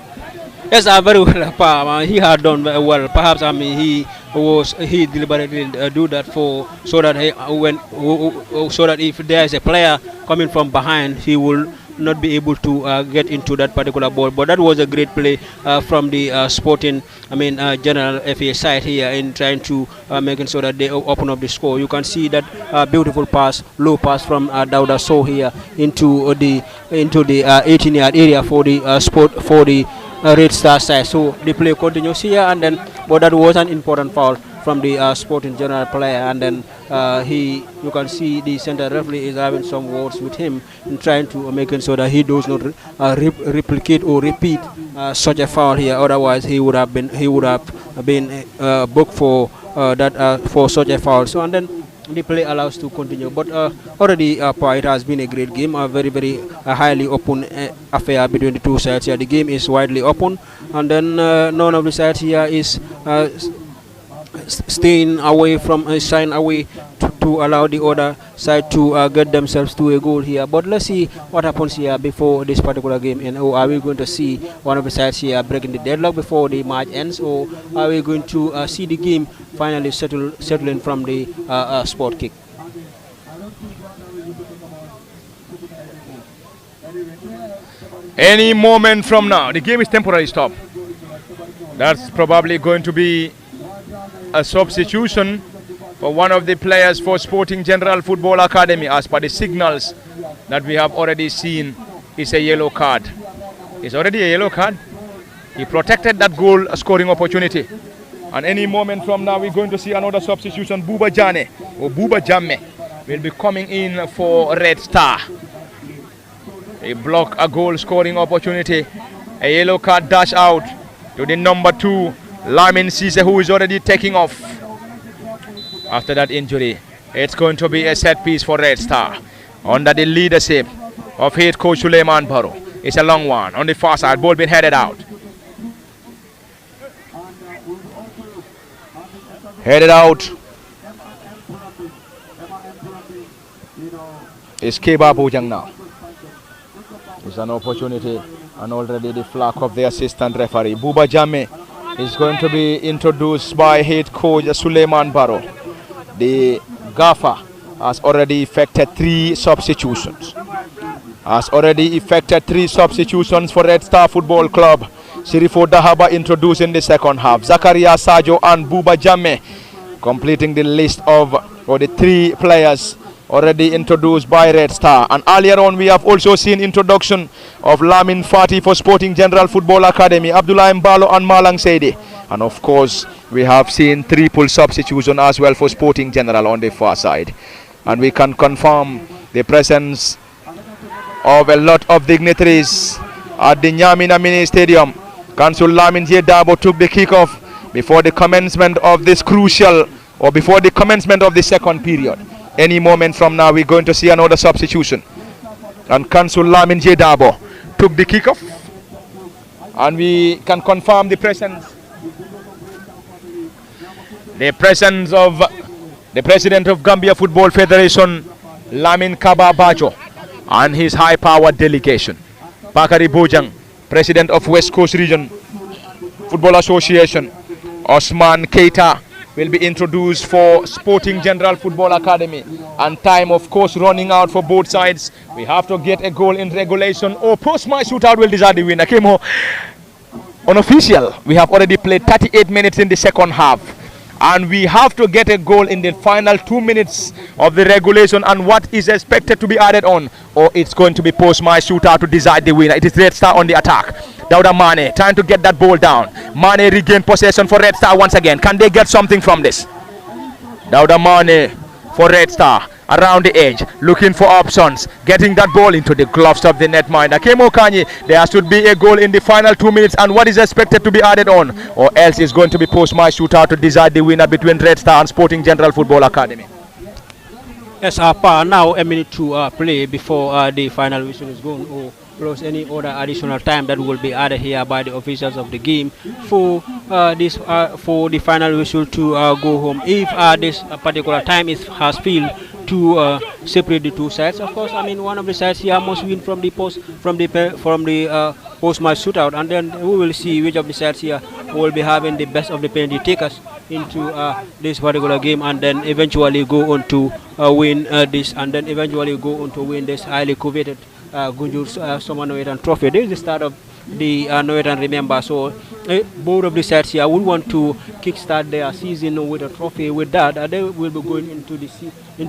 Yes, very well. He had done very well. Perhaps he deliberately do that so that if there is a player coming from behind, he will not be able to get into that particular ball. But that was a great play from the Sporting, General FA side here in trying to making sure that they open up the score. You can see that beautiful pass, low pass from Dauda Sow here into the 18-yard area for the Red Star side. So the play continues here, and then but that was an important foul from the Sporting General player, and then you can see the center referee is having some words with him in trying to making sure that he does not replicate or repeat such a foul here. Otherwise, he would have been booked for for such a foul. So and then the play allows to continue, but already it has been a great game, a very highly open affair between the two sides here. The game is widely open, and then none of the sides here is staying away to allow the other side to get themselves to a goal here. But let's see what happens here before this particular game, and are we going to see one of the sides here breaking the deadlock before the match ends, or are we going to see the game finally settling from the sport kick? Any moment from now, the game is temporarily stopped. That's probably going to be a substitution for one of the players for Sporting General Football Academy. As per the signals that we have already seen, is a yellow card. It's already a yellow card. He protected that goal scoring opportunity. And any moment from now, we're going to see another substitution. Buba Jamme will be coming in for Red Star. He blocked a goal scoring opportunity. A yellow card dash out to the number 2, Lamin Cisse, who is already taking off after that injury. It's going to be a set piece for Red Star under the leadership of head coach Suleiman Barrow. It's a long one on the far side, ball being headed out. Headed out is Keba Bojang now. It's an opportunity, and already the flag of the assistant referee. Buba Jamme is going to be introduced by head coach Suleiman Barrow. The gaffer has already effected 3 substitutions. For Red Star Football Club. Sirifo Dahaba introducing the second half. Zakaria Sajo and Buba Jamme completing the list of the 3 players already introduced by Red Star. And earlier on, we have also seen introduction of Lamin Fati for Sporting General Football Academy, Abdullah Mbalo and Malang Seidi. And of course, we have seen triple substitution as well for Sporting General on the far side. And we can confirm the presence of a lot of dignitaries at the Nyamina Mini Stadium. Council Lamin J. Dabo took the kickoff before the commencement of this before the commencement of the second period. Any moment from now, we're going to see another substitution. And Council Lamin J. Dabo took the kickoff. And we can confirm the presence of the president of Gambia Football Federation, Lamin Kaba Bajo, and his high-powered delegation. Bakari Bojang, president of West Coast Region Football Association. Osman Keita will be introduced for Sporting General Football Academy. And time, of course, running out for both sides. We have to get a goal in regulation, or post-match shootout will decide the winner. Kemo, unofficial, we have already played 38 minutes in the second half. And we have to get a goal in the final 2 minutes of the regulation, and what is expected to be added on, or it's going to be post-match shootout to decide the winner. It is Red Star on the attack. Dauda Mane trying to get that ball down. Mane regain possession for Red Star once again. Can they get something from this? Dauda Mane for Red Star around the edge, looking for options, getting that ball into the gloves of the netminder. Kemo Kanye, there should be a goal in the final 2 minutes, and what is expected to be added on, or else it's going to be post-match shootout to decide the winner between Red Star and Sporting General Football Academy. Yes, now a minute to play before the final whistle is plus any other additional time that will be added here by the officials of the game for this for the final whistle to go home. If this particular time has failed to separate the two sides, of course, I mean one of the sides here must win from the post-match shootout, and then we will see which of the sides here will be having the best of the penalty takers into this particular game, and then eventually go on to win this, and then eventually go on to win this highly coveted Gunjur Summer Norwegian Trophy. This is the start of the Norwegian, remember. So both of the sides here would want to kickstart their season with a trophy. With that, they will be going into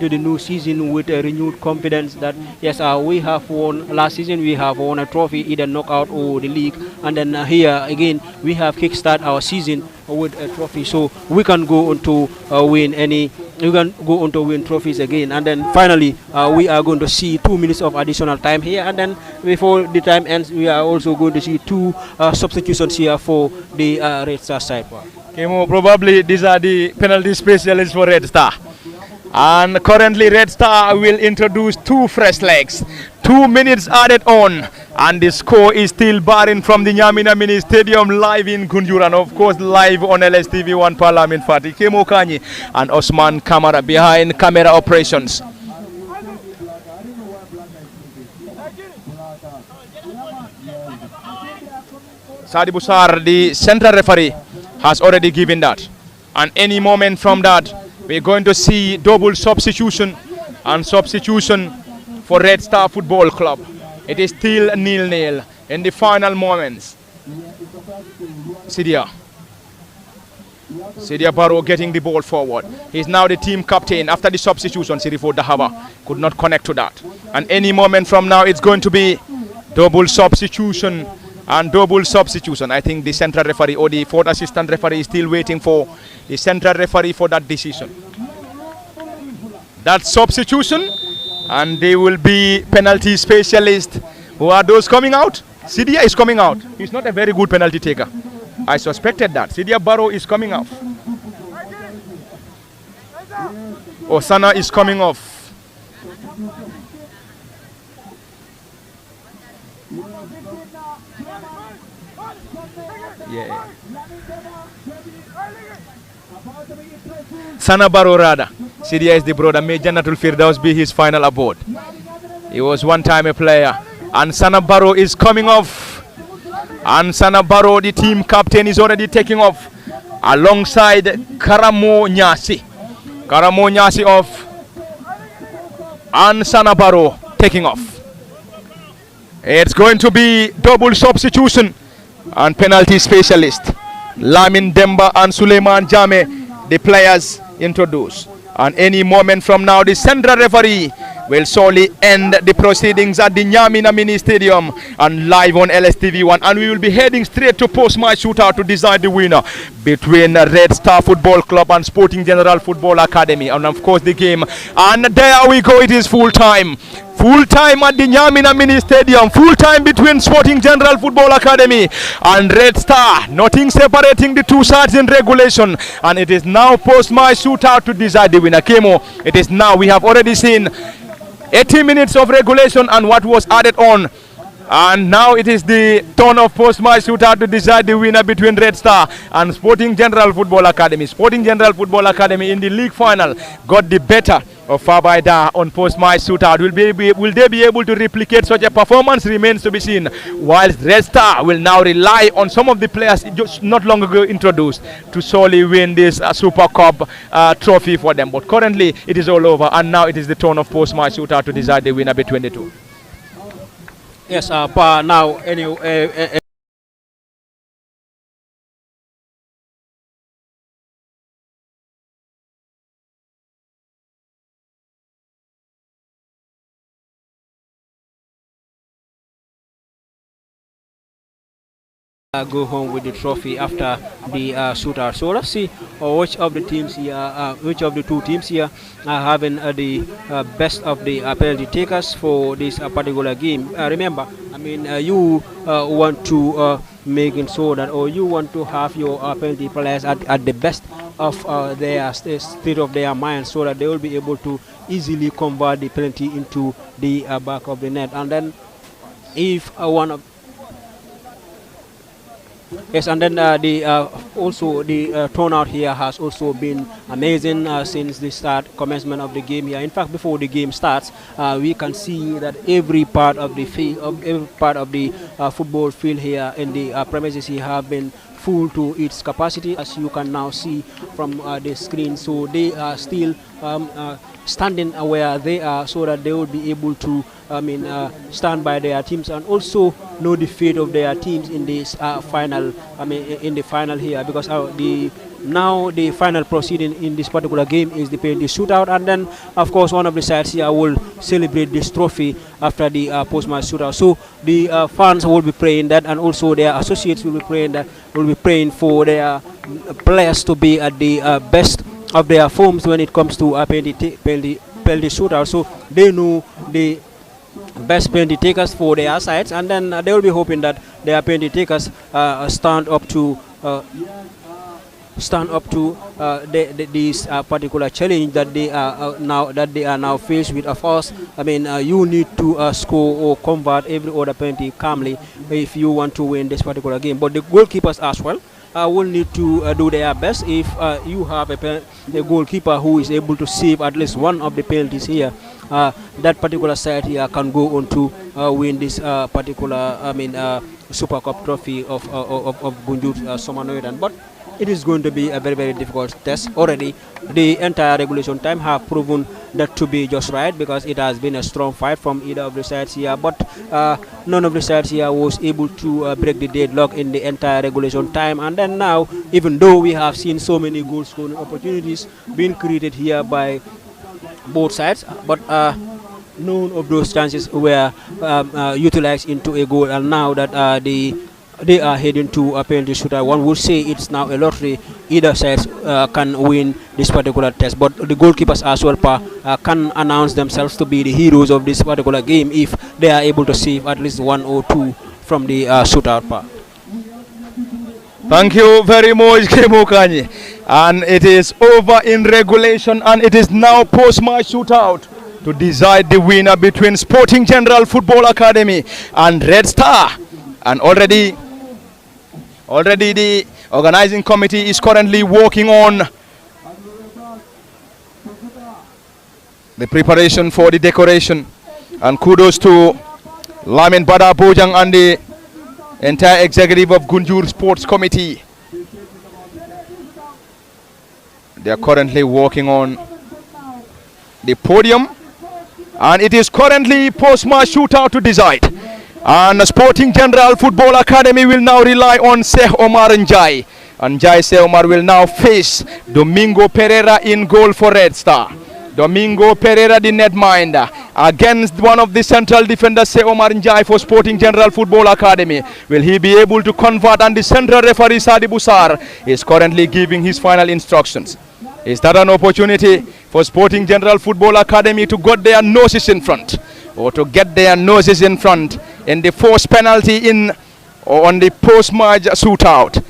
the new season with a renewed confidence that yes, we have won last season. We have won a trophy, either knockout or the league, and then here again we have kickstart our season with a trophy. So we can go on to win any. We can go on to win trophies again, and then finally we are going to see 2 minutes of additional time here, and then before the time ends, we are also going to see 2 substitutions here for the Red Star side. Kemo, probably these are the penalty specialists for Red Star. And currently Red Star will introduce 2 fresh legs. 2 minutes added on, and the score is still barring from the Nyamina Mini Stadium, live in Gunjur, and of course live on LSTV1 Parliament Party. Kemo Kanyi and Osman Kamara behind camera operations. Sadi Busar, the central referee, has already given that, and any moment from that we're going to see double substitution for Red Star Football Club. It is still 0-0 in the final moments. Sidia Barrow getting the ball forward. He's now the team captain after the substitution. Sirifo Dahaba could not connect to that. And any moment from now it's going to be double substitution and double substitution. I think the central referee or the 4th assistant referee is still waiting for the central referee for that decision. That substitution, and they will be penalty specialists. Who are those coming out? Sidia is coming out. He's not a very good penalty taker. I suspected that. Sidia Barrow is coming off. Osana is coming off. Yeah. Sana Barrow Rada. Sidia is the brother. May Jannatul Firdaus be his final abode. He was one time a player. And Sana Barrow is coming off. And Sana Barrow, the team captain, is already taking off alongside Karamo Nyasi. Karamo Nyasi off. And Sana Barrow taking off. It's going to be double substitution and penalty specialist. Lamin Demba and Suleiman Jame, the players introduced. And any moment from now, the central referee will surely end the proceedings at the Nyamina Mini Stadium and live on LSTV1. And we will be heading straight to post-match shootout to decide the winner between Red Star Football Club and Sporting General Football Academy. And of course the game. And there we go, it is full time. Full time at the Nyamina Mini Stadium. Full time between Sporting General Football Academy and Red Star. Nothing separating the two sides in regulation. And it is now post-match shootout to decide the winner. Kemo, it is now. We have already seen 80 minutes of regulation and what was added on. And now it is the turn of post-match shootout to decide the winner between Red Star and Sporting General Football Academy. Sporting General Football Academy in the league final got the better of Fabaida on post-match shootout. Will they be able to replicate such a performance? Remains to be seen. Whilst Red Star will now rely on some of the players just not long ago introduced to solely win this Super Cup trophy for them. But currently it is all over, and now it is the turn of post-match shootout to decide the winner between the two. Yes, now anyway. Go home with the trophy after the shootout. So let's see which of the teams here, which of the two teams here are having the best of the penalty takers for this particular game. Remember, I mean, you want to make it so that, or you want to have your penalty players at the best of their state of their mind, so that they will be able to easily convert the penalty into the back of the net. And then if one of yes, and then also the turnout here has also been amazing since the commencement of the game here. In fact, before the game starts, we can see that every part of the football field here in the premises here have been full to its capacity, as you can now see from the screen. So they are still standing where they are, so that they will be able to stand by their teams and also know the fate of their teams in this final. In the final here, because the final proceeding in this particular game is the penalty shootout, and then of course one of the sides here will celebrate this trophy after the post-match shootout. So the fans will be praying that, and also their associates will be praying for their players to be at the best of their forms when it comes to penalty shootout. So they know the best penalty takers for their sides, and then they will be hoping that their penalty takers stand up to this particular challenge that they are now faced with. Of course, you need to score or convert every other penalty calmly if you want to win this particular game. But the goalkeepers as well will need to do their best. If you have a goalkeeper who is able to save at least one of the penalties here, that particular side here can go on to win this particular Super Cup trophy of Gunjur Summer Northern. But it is going to be a very, very difficult test. Already the entire regulation time have proven that to be just right, because it has been a strong fight from either of the sides here, but none of the sides here was able to break the deadlock in the entire regulation time. And then now, even though we have seen so many goal scoring opportunities being created here by both sides, but none of those chances were utilized into a goal. And now that they are heading to a penalty shootout, one would say it's now a lottery. Either side can win this particular test, but the goalkeepers as well can announce themselves to be the heroes of this particular game if they are able to save at least one or two from the shootout part. Thank you very much, Kemokanye. And it is over in regulation, and it is now post-match shootout to decide the winner between Sporting General Football Academy and Red Star. And already the organizing committee is currently working on the preparation for the decoration. And kudos to Lamin Bada Bojang and the entire executive of Gunjur Sports Committee. They are currently working on the podium, and it is currently post-match shootout to decide. And the Sporting General Football Academy will now rely on Sheikh Omar Njai. And Sheikh Omar will now face Domingo Pereira in goal for Red Star. Domingo Pereira, the netminder, against one of the central defenders, Sheikh Omar Njai, for Sporting General Football Academy. Will he be able to convert? And the central referee, Sadi Busar, is currently giving his final instructions. Is that an opportunity for Sporting General Football Academy to get their noses in front, or to get their noses in front in the forced penalty on the post-match shootout?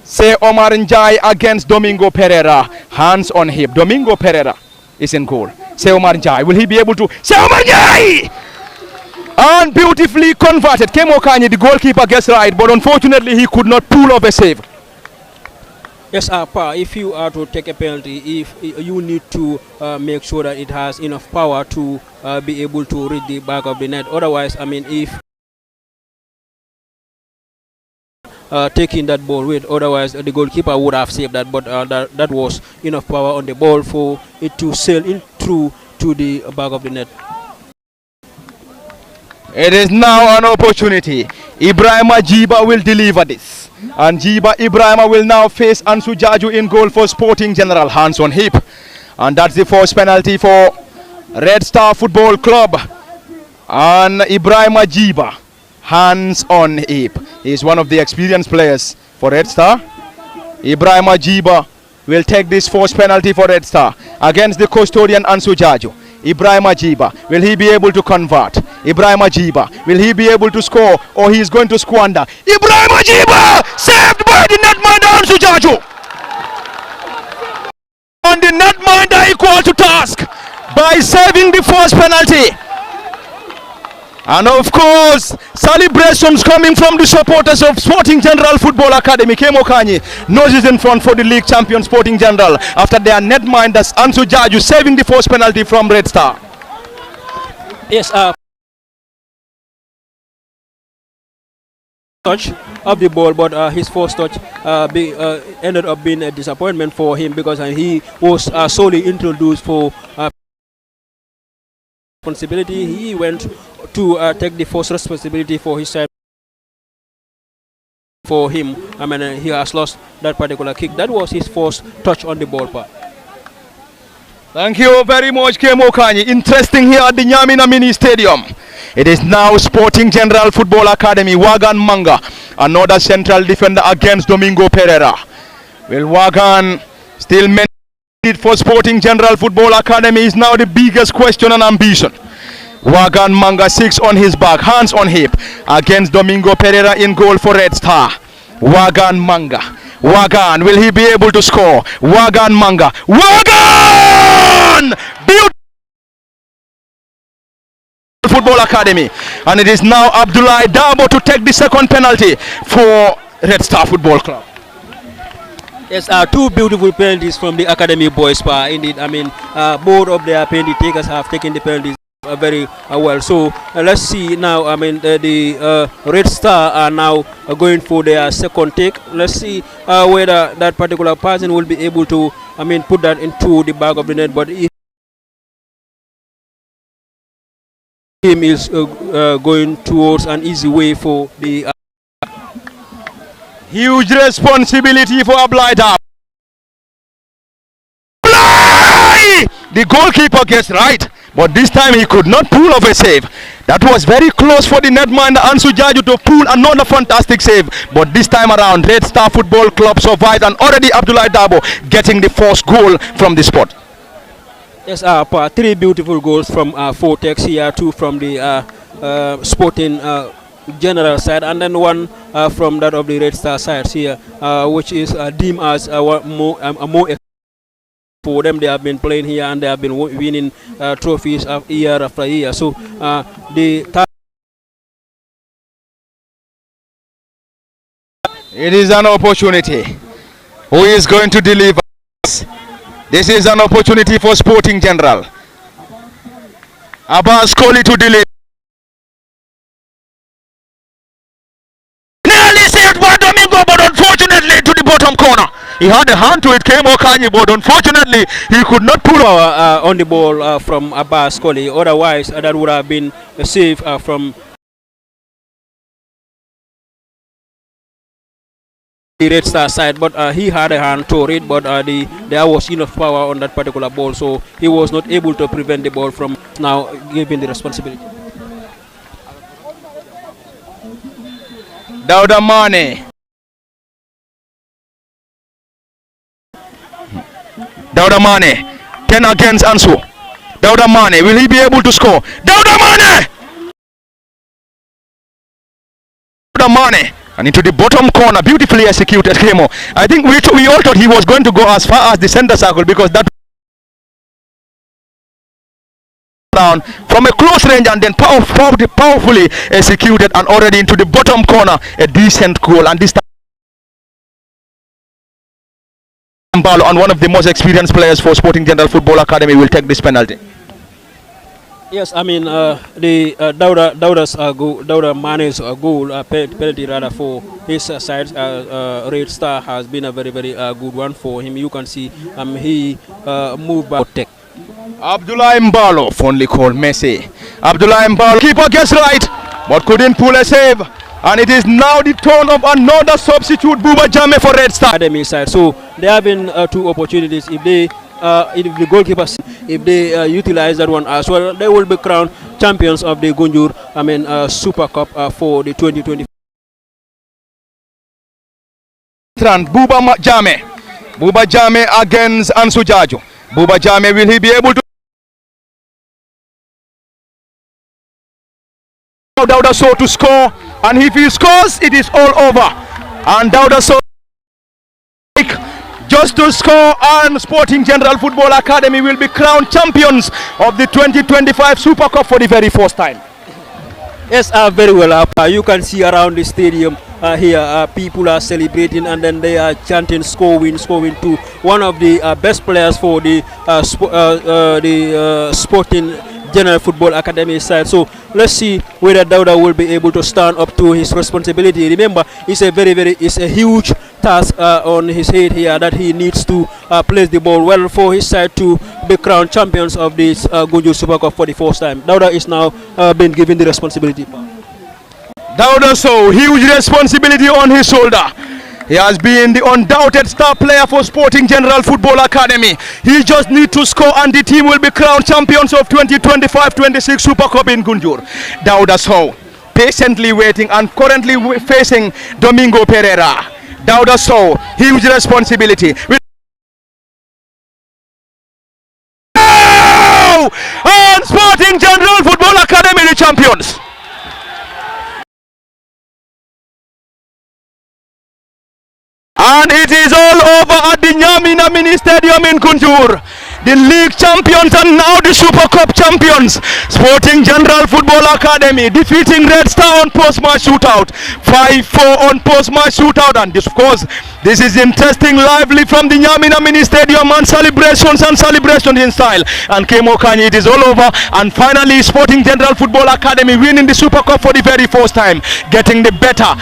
Sheikh Omar Njai against Domingo Pereira, hands on hip. Domingo Pereira is in goal. Sheikh Omar Njai, will he be able to? Sheikh Omar Njai! And beautifully converted. Kemo Kanye, the goalkeeper, gets right, but unfortunately he could not pull off a save. Yes, if you are to take a penalty, if you need to make sure that it has enough power to be able to reach the back of the net. Otherwise, if taking that ball with, otherwise the goalkeeper would have saved that, but that was enough power on the ball for it to sail in through to the back of the net. It is now an opportunity. Ibrahima Jiba will deliver this, and Jiba Ibrahima will now face Ansu Jaju in goal for Sporting General, hands on hip. And that's the first penalty for Red Star Football Club. And Ibrahima Jiba, hands on hip. He is one of the experienced players for Red Star. Ibrahima Jiba will take this first penalty for Red Star against the custodian Ansu Jaju. Ibrahima Jiba, will he be able to convert? Ibrahima Jiba, will he be able to score, or he is going to squander? Ibrahima Jiba, saved by the netminder Ansu Jaju. And the netminder equal to task by saving the first penalty. And of course, celebrations coming from the supporters of Sporting General Football Academy. Kemo Kanyi noses in front for the league champion Sporting General after their netminders Ansu Jaju saving the first penalty from Red Star. Yes, touch of the ball, but his first touch ended up being a disappointment for him because he was solely introduced for responsibility. He went to take the first responsibility for his side. For him, I mean, he has lost that particular kick. That was his first touch on the ball part. Thank you very much, Kemo Kanyi. Interesting here at the Nyamina Mini Stadium. It is now Sporting General Football Academy. Wagan Manga, another central defender against Domingo Pereira. Will Wagan still maintain it for Sporting General Football Academy is now the biggest question and ambition. Wagan Manga 6 on his back, hands on hip against Domingo Pereira in goal for Red Star. Wagan Manga. Wagan, will he be able to score? Wagan Manga. Wagan! Beautiful Football Academy. And it is now Abdullah Dabo to take the second penalty for Red Star Football Club. Yes, two beautiful penalties from the Academy boys. Indeed, I mean, both of their penalty takers have taken the penalties very well. So let's see now. I mean, the Red Star are now going for their second take. Let's see whether that particular person will be able to, I mean, put that into the back of the net. But if him is going towards an easy way for the huge responsibility for Ablaida. The goalkeeper gets right, but this time he could not pull off a save. That was very close for the netminder Ansu Jaju to pull another fantastic save. But this time around, Red Star Football Club survived, and already Abdullah Dabo getting the first goal from the spot. Yes, three beautiful goals from Fortex here, two from the Sporting General side, and then one from that of the Red Star side here, which is deemed as more for them. They have been playing here and they have been winning trophies year after year. So it is an opportunity. Who is going to deliver? This is an opportunity for Sporting General. Abbas Kohli to deliver. Nearly saved by Domingo, but unfortunately to the bottom corner. He had a hand to it, Kemo Kanyi, but unfortunately he could not pull on the ball from Abbas Kohli. Otherwise, that would have been a save from the Red Star side. But he had a hand to it, but there was enough power on that particular ball, so he was not able to prevent the ball from now giving the responsibility. Dauda Mane. Dauda Mane, 10 against Ansu. Dauda Mane, will he be able to score? Dauda Mane! Dauda Mane, and into the bottom corner, beautifully executed Kemo. I think we all thought he was going to go as far as the center circle, because that down from a close range and then powerfully executed, and already into the bottom corner, a decent goal. And this time and one of the most experienced players for Sporting General Football Academy will take this penalty. Yes, I mean the Dauda Mane's goal penalty rather for his side. Red Star has been a very good one for him. You can see he moved back. Abdullah Mbalo, fondly called Messi. Abdullah Mbalo, keeper gets right, but couldn't pull a save. And it is now the turn of another substitute, Buba Jame, for Red Star Academy side. So there have been two opportunities. If the goalkeepers, if they utilize that one as well, they will be crowned champions of the Gunjur, Super Cup for the 2020. Buba Jame against Ansu Jaju. Buba Jame, will he be able to? Dauda Sow to score, and if he scores, it is all over. And Dauda Sow just to score, and Sporting General Football Academy will be crowned champions of the 2025 Super Cup for the very first time. Yes, very well. You can see around the stadium here, people are celebrating and then they are chanting score win to one of the best players for the Sporting General Football Academy side. So let's see whether Dauda will be able to stand up to his responsibility. Remember, it's it's a huge task on his head here that he needs to place the ball well for his side to be crowned champions of this Gunjur Super Cup for the first time. Dauda is now been given the responsibility. Dauda, so huge responsibility on his shoulder. He has been the undoubted star player for Sporting General Football Academy. He just needs to score and the team will be crowned champions of 2025-26 Super Cup in Gunjur. Dauda Sow patiently waiting and currently facing Domingo Pereira. Dauda Sow, huge responsibility. And Sporting General Football Academy the champions. And it is all over at the Nyamina Mini Stadium in Gunjur. The league champions and now the Super Cup champions. Sporting General Football Academy defeating Red Star on post-match shootout. 5-4 on post-match shootout. And this, of course, this is interesting lively from the Nyamina Mini Stadium and celebrations in style. And Kemo Kanye, it is all over. And finally, Sporting General Football Academy winning the Super Cup for the very first time. Getting the better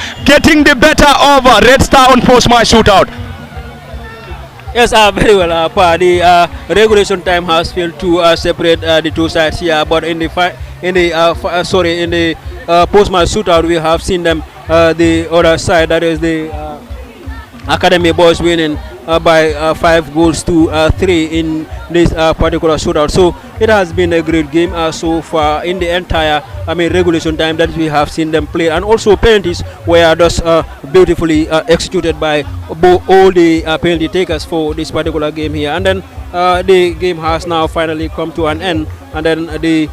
of Red Star on post-match shootout. Yes, very well. The regulation time has failed to separate the two sides here, but in the post-match shootout, we have seen them the other side, that is the Academy boys winning by 5 goals to 3 in this particular shootout. So it has been a great game so far in the entire regulation time that we have seen them play, and also penalties were just beautifully executed by all the penalty takers for this particular game here. And then the game has now finally come to an end, and then the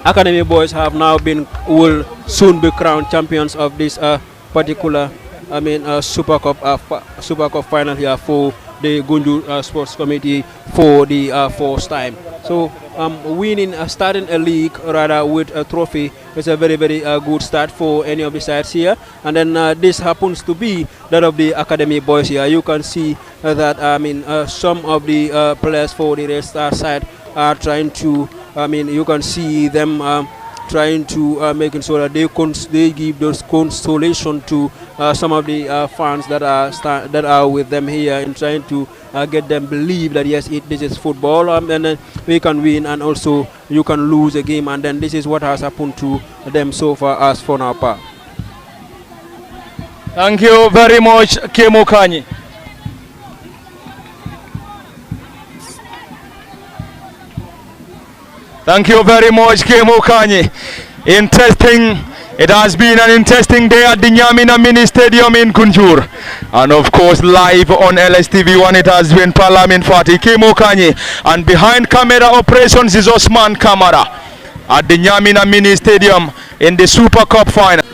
Academy boys have now will soon be crowned champions of this particular Super Cup final here for the Gunjur Sports Committee for the first time. So starting a league rather with a trophy is a very good start for any of the sides here. And then this happens to be that of the Academy boys here. You can see that some of the players for the Red Star side are trying to you can see them trying to making sure that they give those consolation to some of the fans that are with them here, and trying to get them believe that yes, this is football, and then we can win, and also you can lose a game, and then this is what has happened to them so far as for now. Thank you very much, Kemo Kanyi. Thank you very much, Kemo Kanye. It has been an interesting day at the Nyamina Mini Stadium in Gunjur. And of course, live on LSTV1, it has been Parliament Party, Kemo Kanye. And behind camera operations is Osman Kamara at the Nyamina Mini Stadium in the Super Cup final.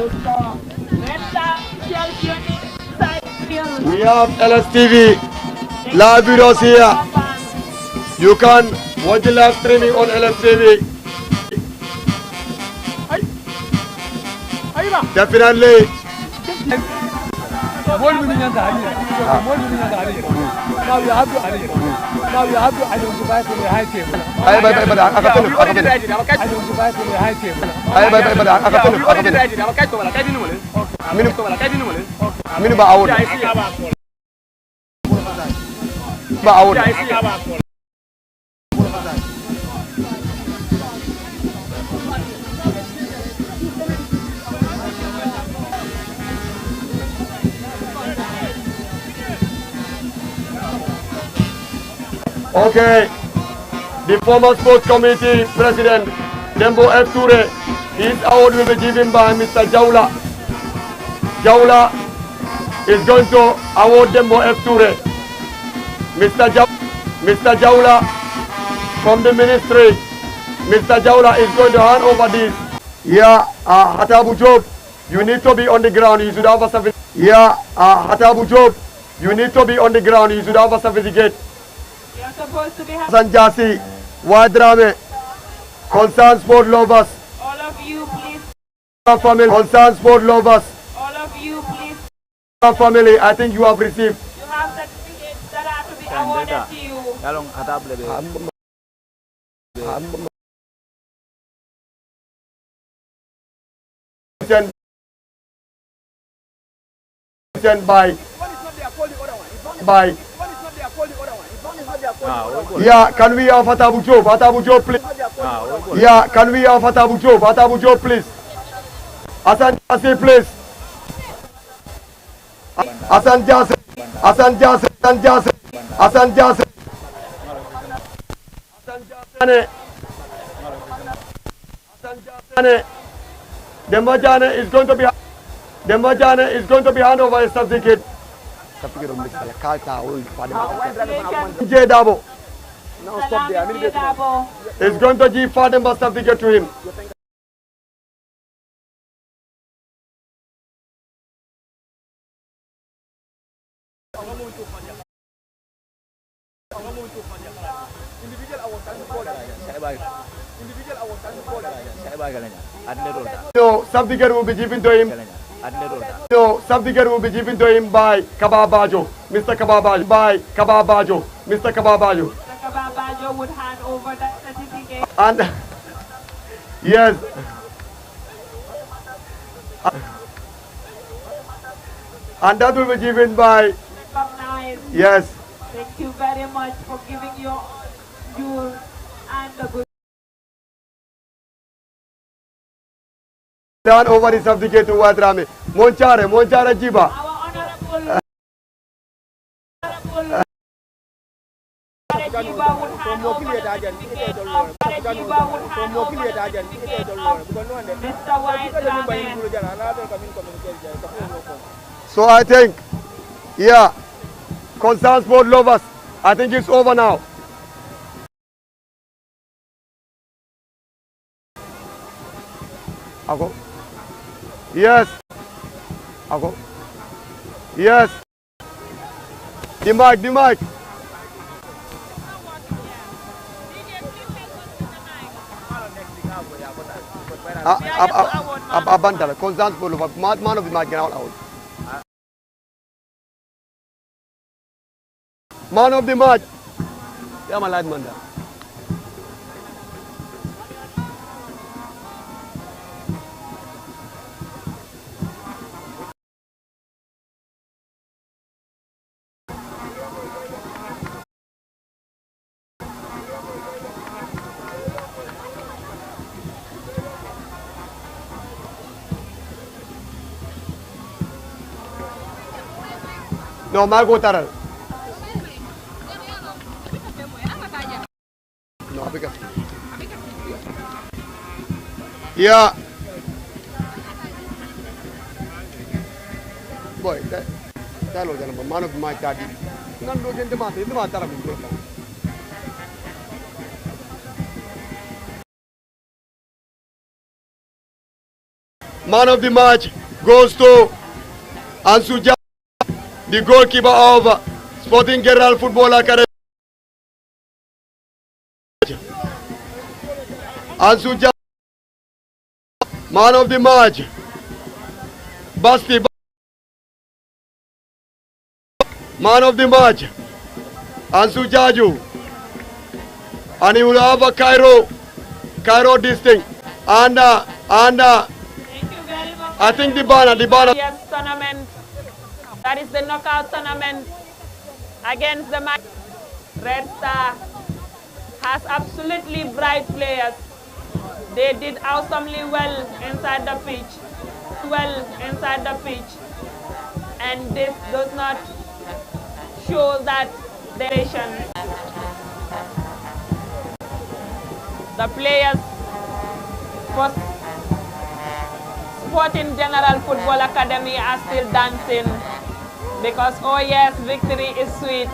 We have LSTV live videos here. You can watch the live streaming on LSTV. Definitely. Now you have to identify from the high table. Identify from the high table. Okay, the former sports committee president, Dembo F. Ture, his award will be given by Mr. Jaula. Jaula is going to award Dembo F. Ture. Mr. Jaula from the ministry, Mr. Jaula is going to hand over this. Yeah, Hatabu Job, you need to be on the ground, you should have a certificate. Yeah, Hatabu Job, you need to be on the ground, you should have a certificate. You're supposed to be Sanjasi, Wadrame, concerned sport lovers. all of you, please. Family, concerned sport lovers. All of you, please. Family, I think you have received. You have certificates that are to be awarded to you. Sent by. Yeah, can we have Fatabu Job? Fatabu Job, please. Yeah, can we have Fatabu Job? Fatabu Job, please. Asan Jase, please. Asan Jase, Asan Jase, Asan Jase, Asan Jase. Dembajane is going to be hand over a certificate. J Dabo is going to give Fademba certificate to him. No, certificate will be given to him. No, certificate will be given to him by Kababajo, Mr. Kababajo, by Kababajo, Mr. Kababajo. Mr. Kababajo would hand over that certificate. And yes, and that will be given by, Recognize. yes. Thank you very much for giving your due and the good. Turn over the certificate to Wadrame. Monchare Jiba. Our honorable Jiba would hand over the certificate of Jiba would hand over the certificate of Mr. White Ramen. So I think, yeah, concerned sport lovers, I think it's over now. Ako. Yes. Ako. Yes. The mic. Abandala, concerned sport lovers, man of the mic, get out. Man of the match. Yeah, my lad, man. No, Marco Taral. No, because. Yeah. Boy, that was a man of my daddy. None of the matter. Man of the match goes to Ansuja, the goalkeeper of Sporting General Football Academy. Ansuja, man of the match. Basti, man of the match. Ansu Jaju. And he will have a Cairo distinct. And Thank you very much. I think the banner. Yes, tournament. That is the knockout tournament against the match. Red Star has absolutely bright players. They did awesomely well inside the pitch. And this does not show that dedication. The players for Sporting General Football Academy are still dancing because, oh yes, victory is sweet.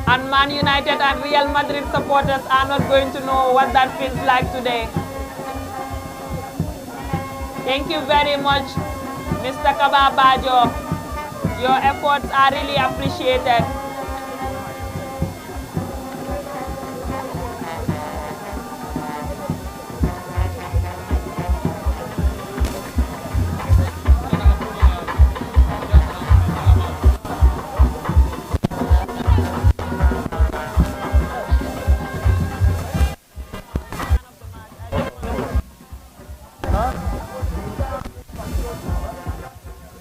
And Man United and Real Madrid supporters are not going to know what that feels like today. Thank you very much, Mr. Kababajo. Your efforts are really appreciated.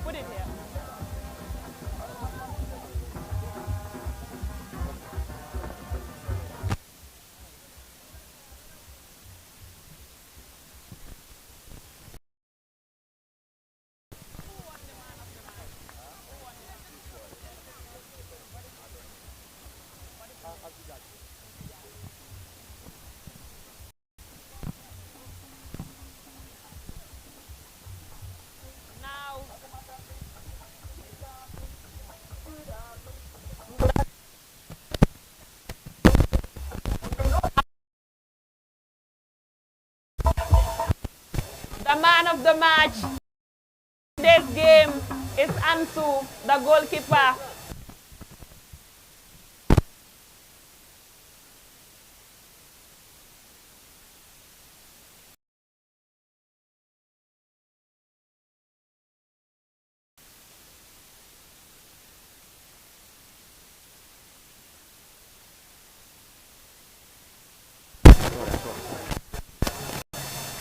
Put it here. Now, the man of the match this game is Ansu, the goalkeeper.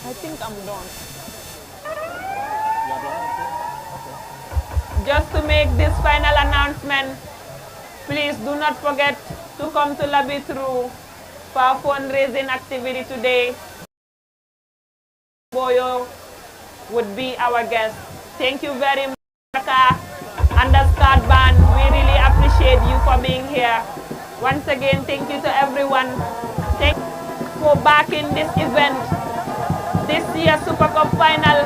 I think I'm done. Just to make this final announcement, please do not forget to come to Labitru for our fundraising activity today. Boyo would be our guest. Thank you very much, Raka and the Start Band. We really appreciate you for being here. Once again, thank you to everyone. Thank you for backing this event. This year's Super Cup final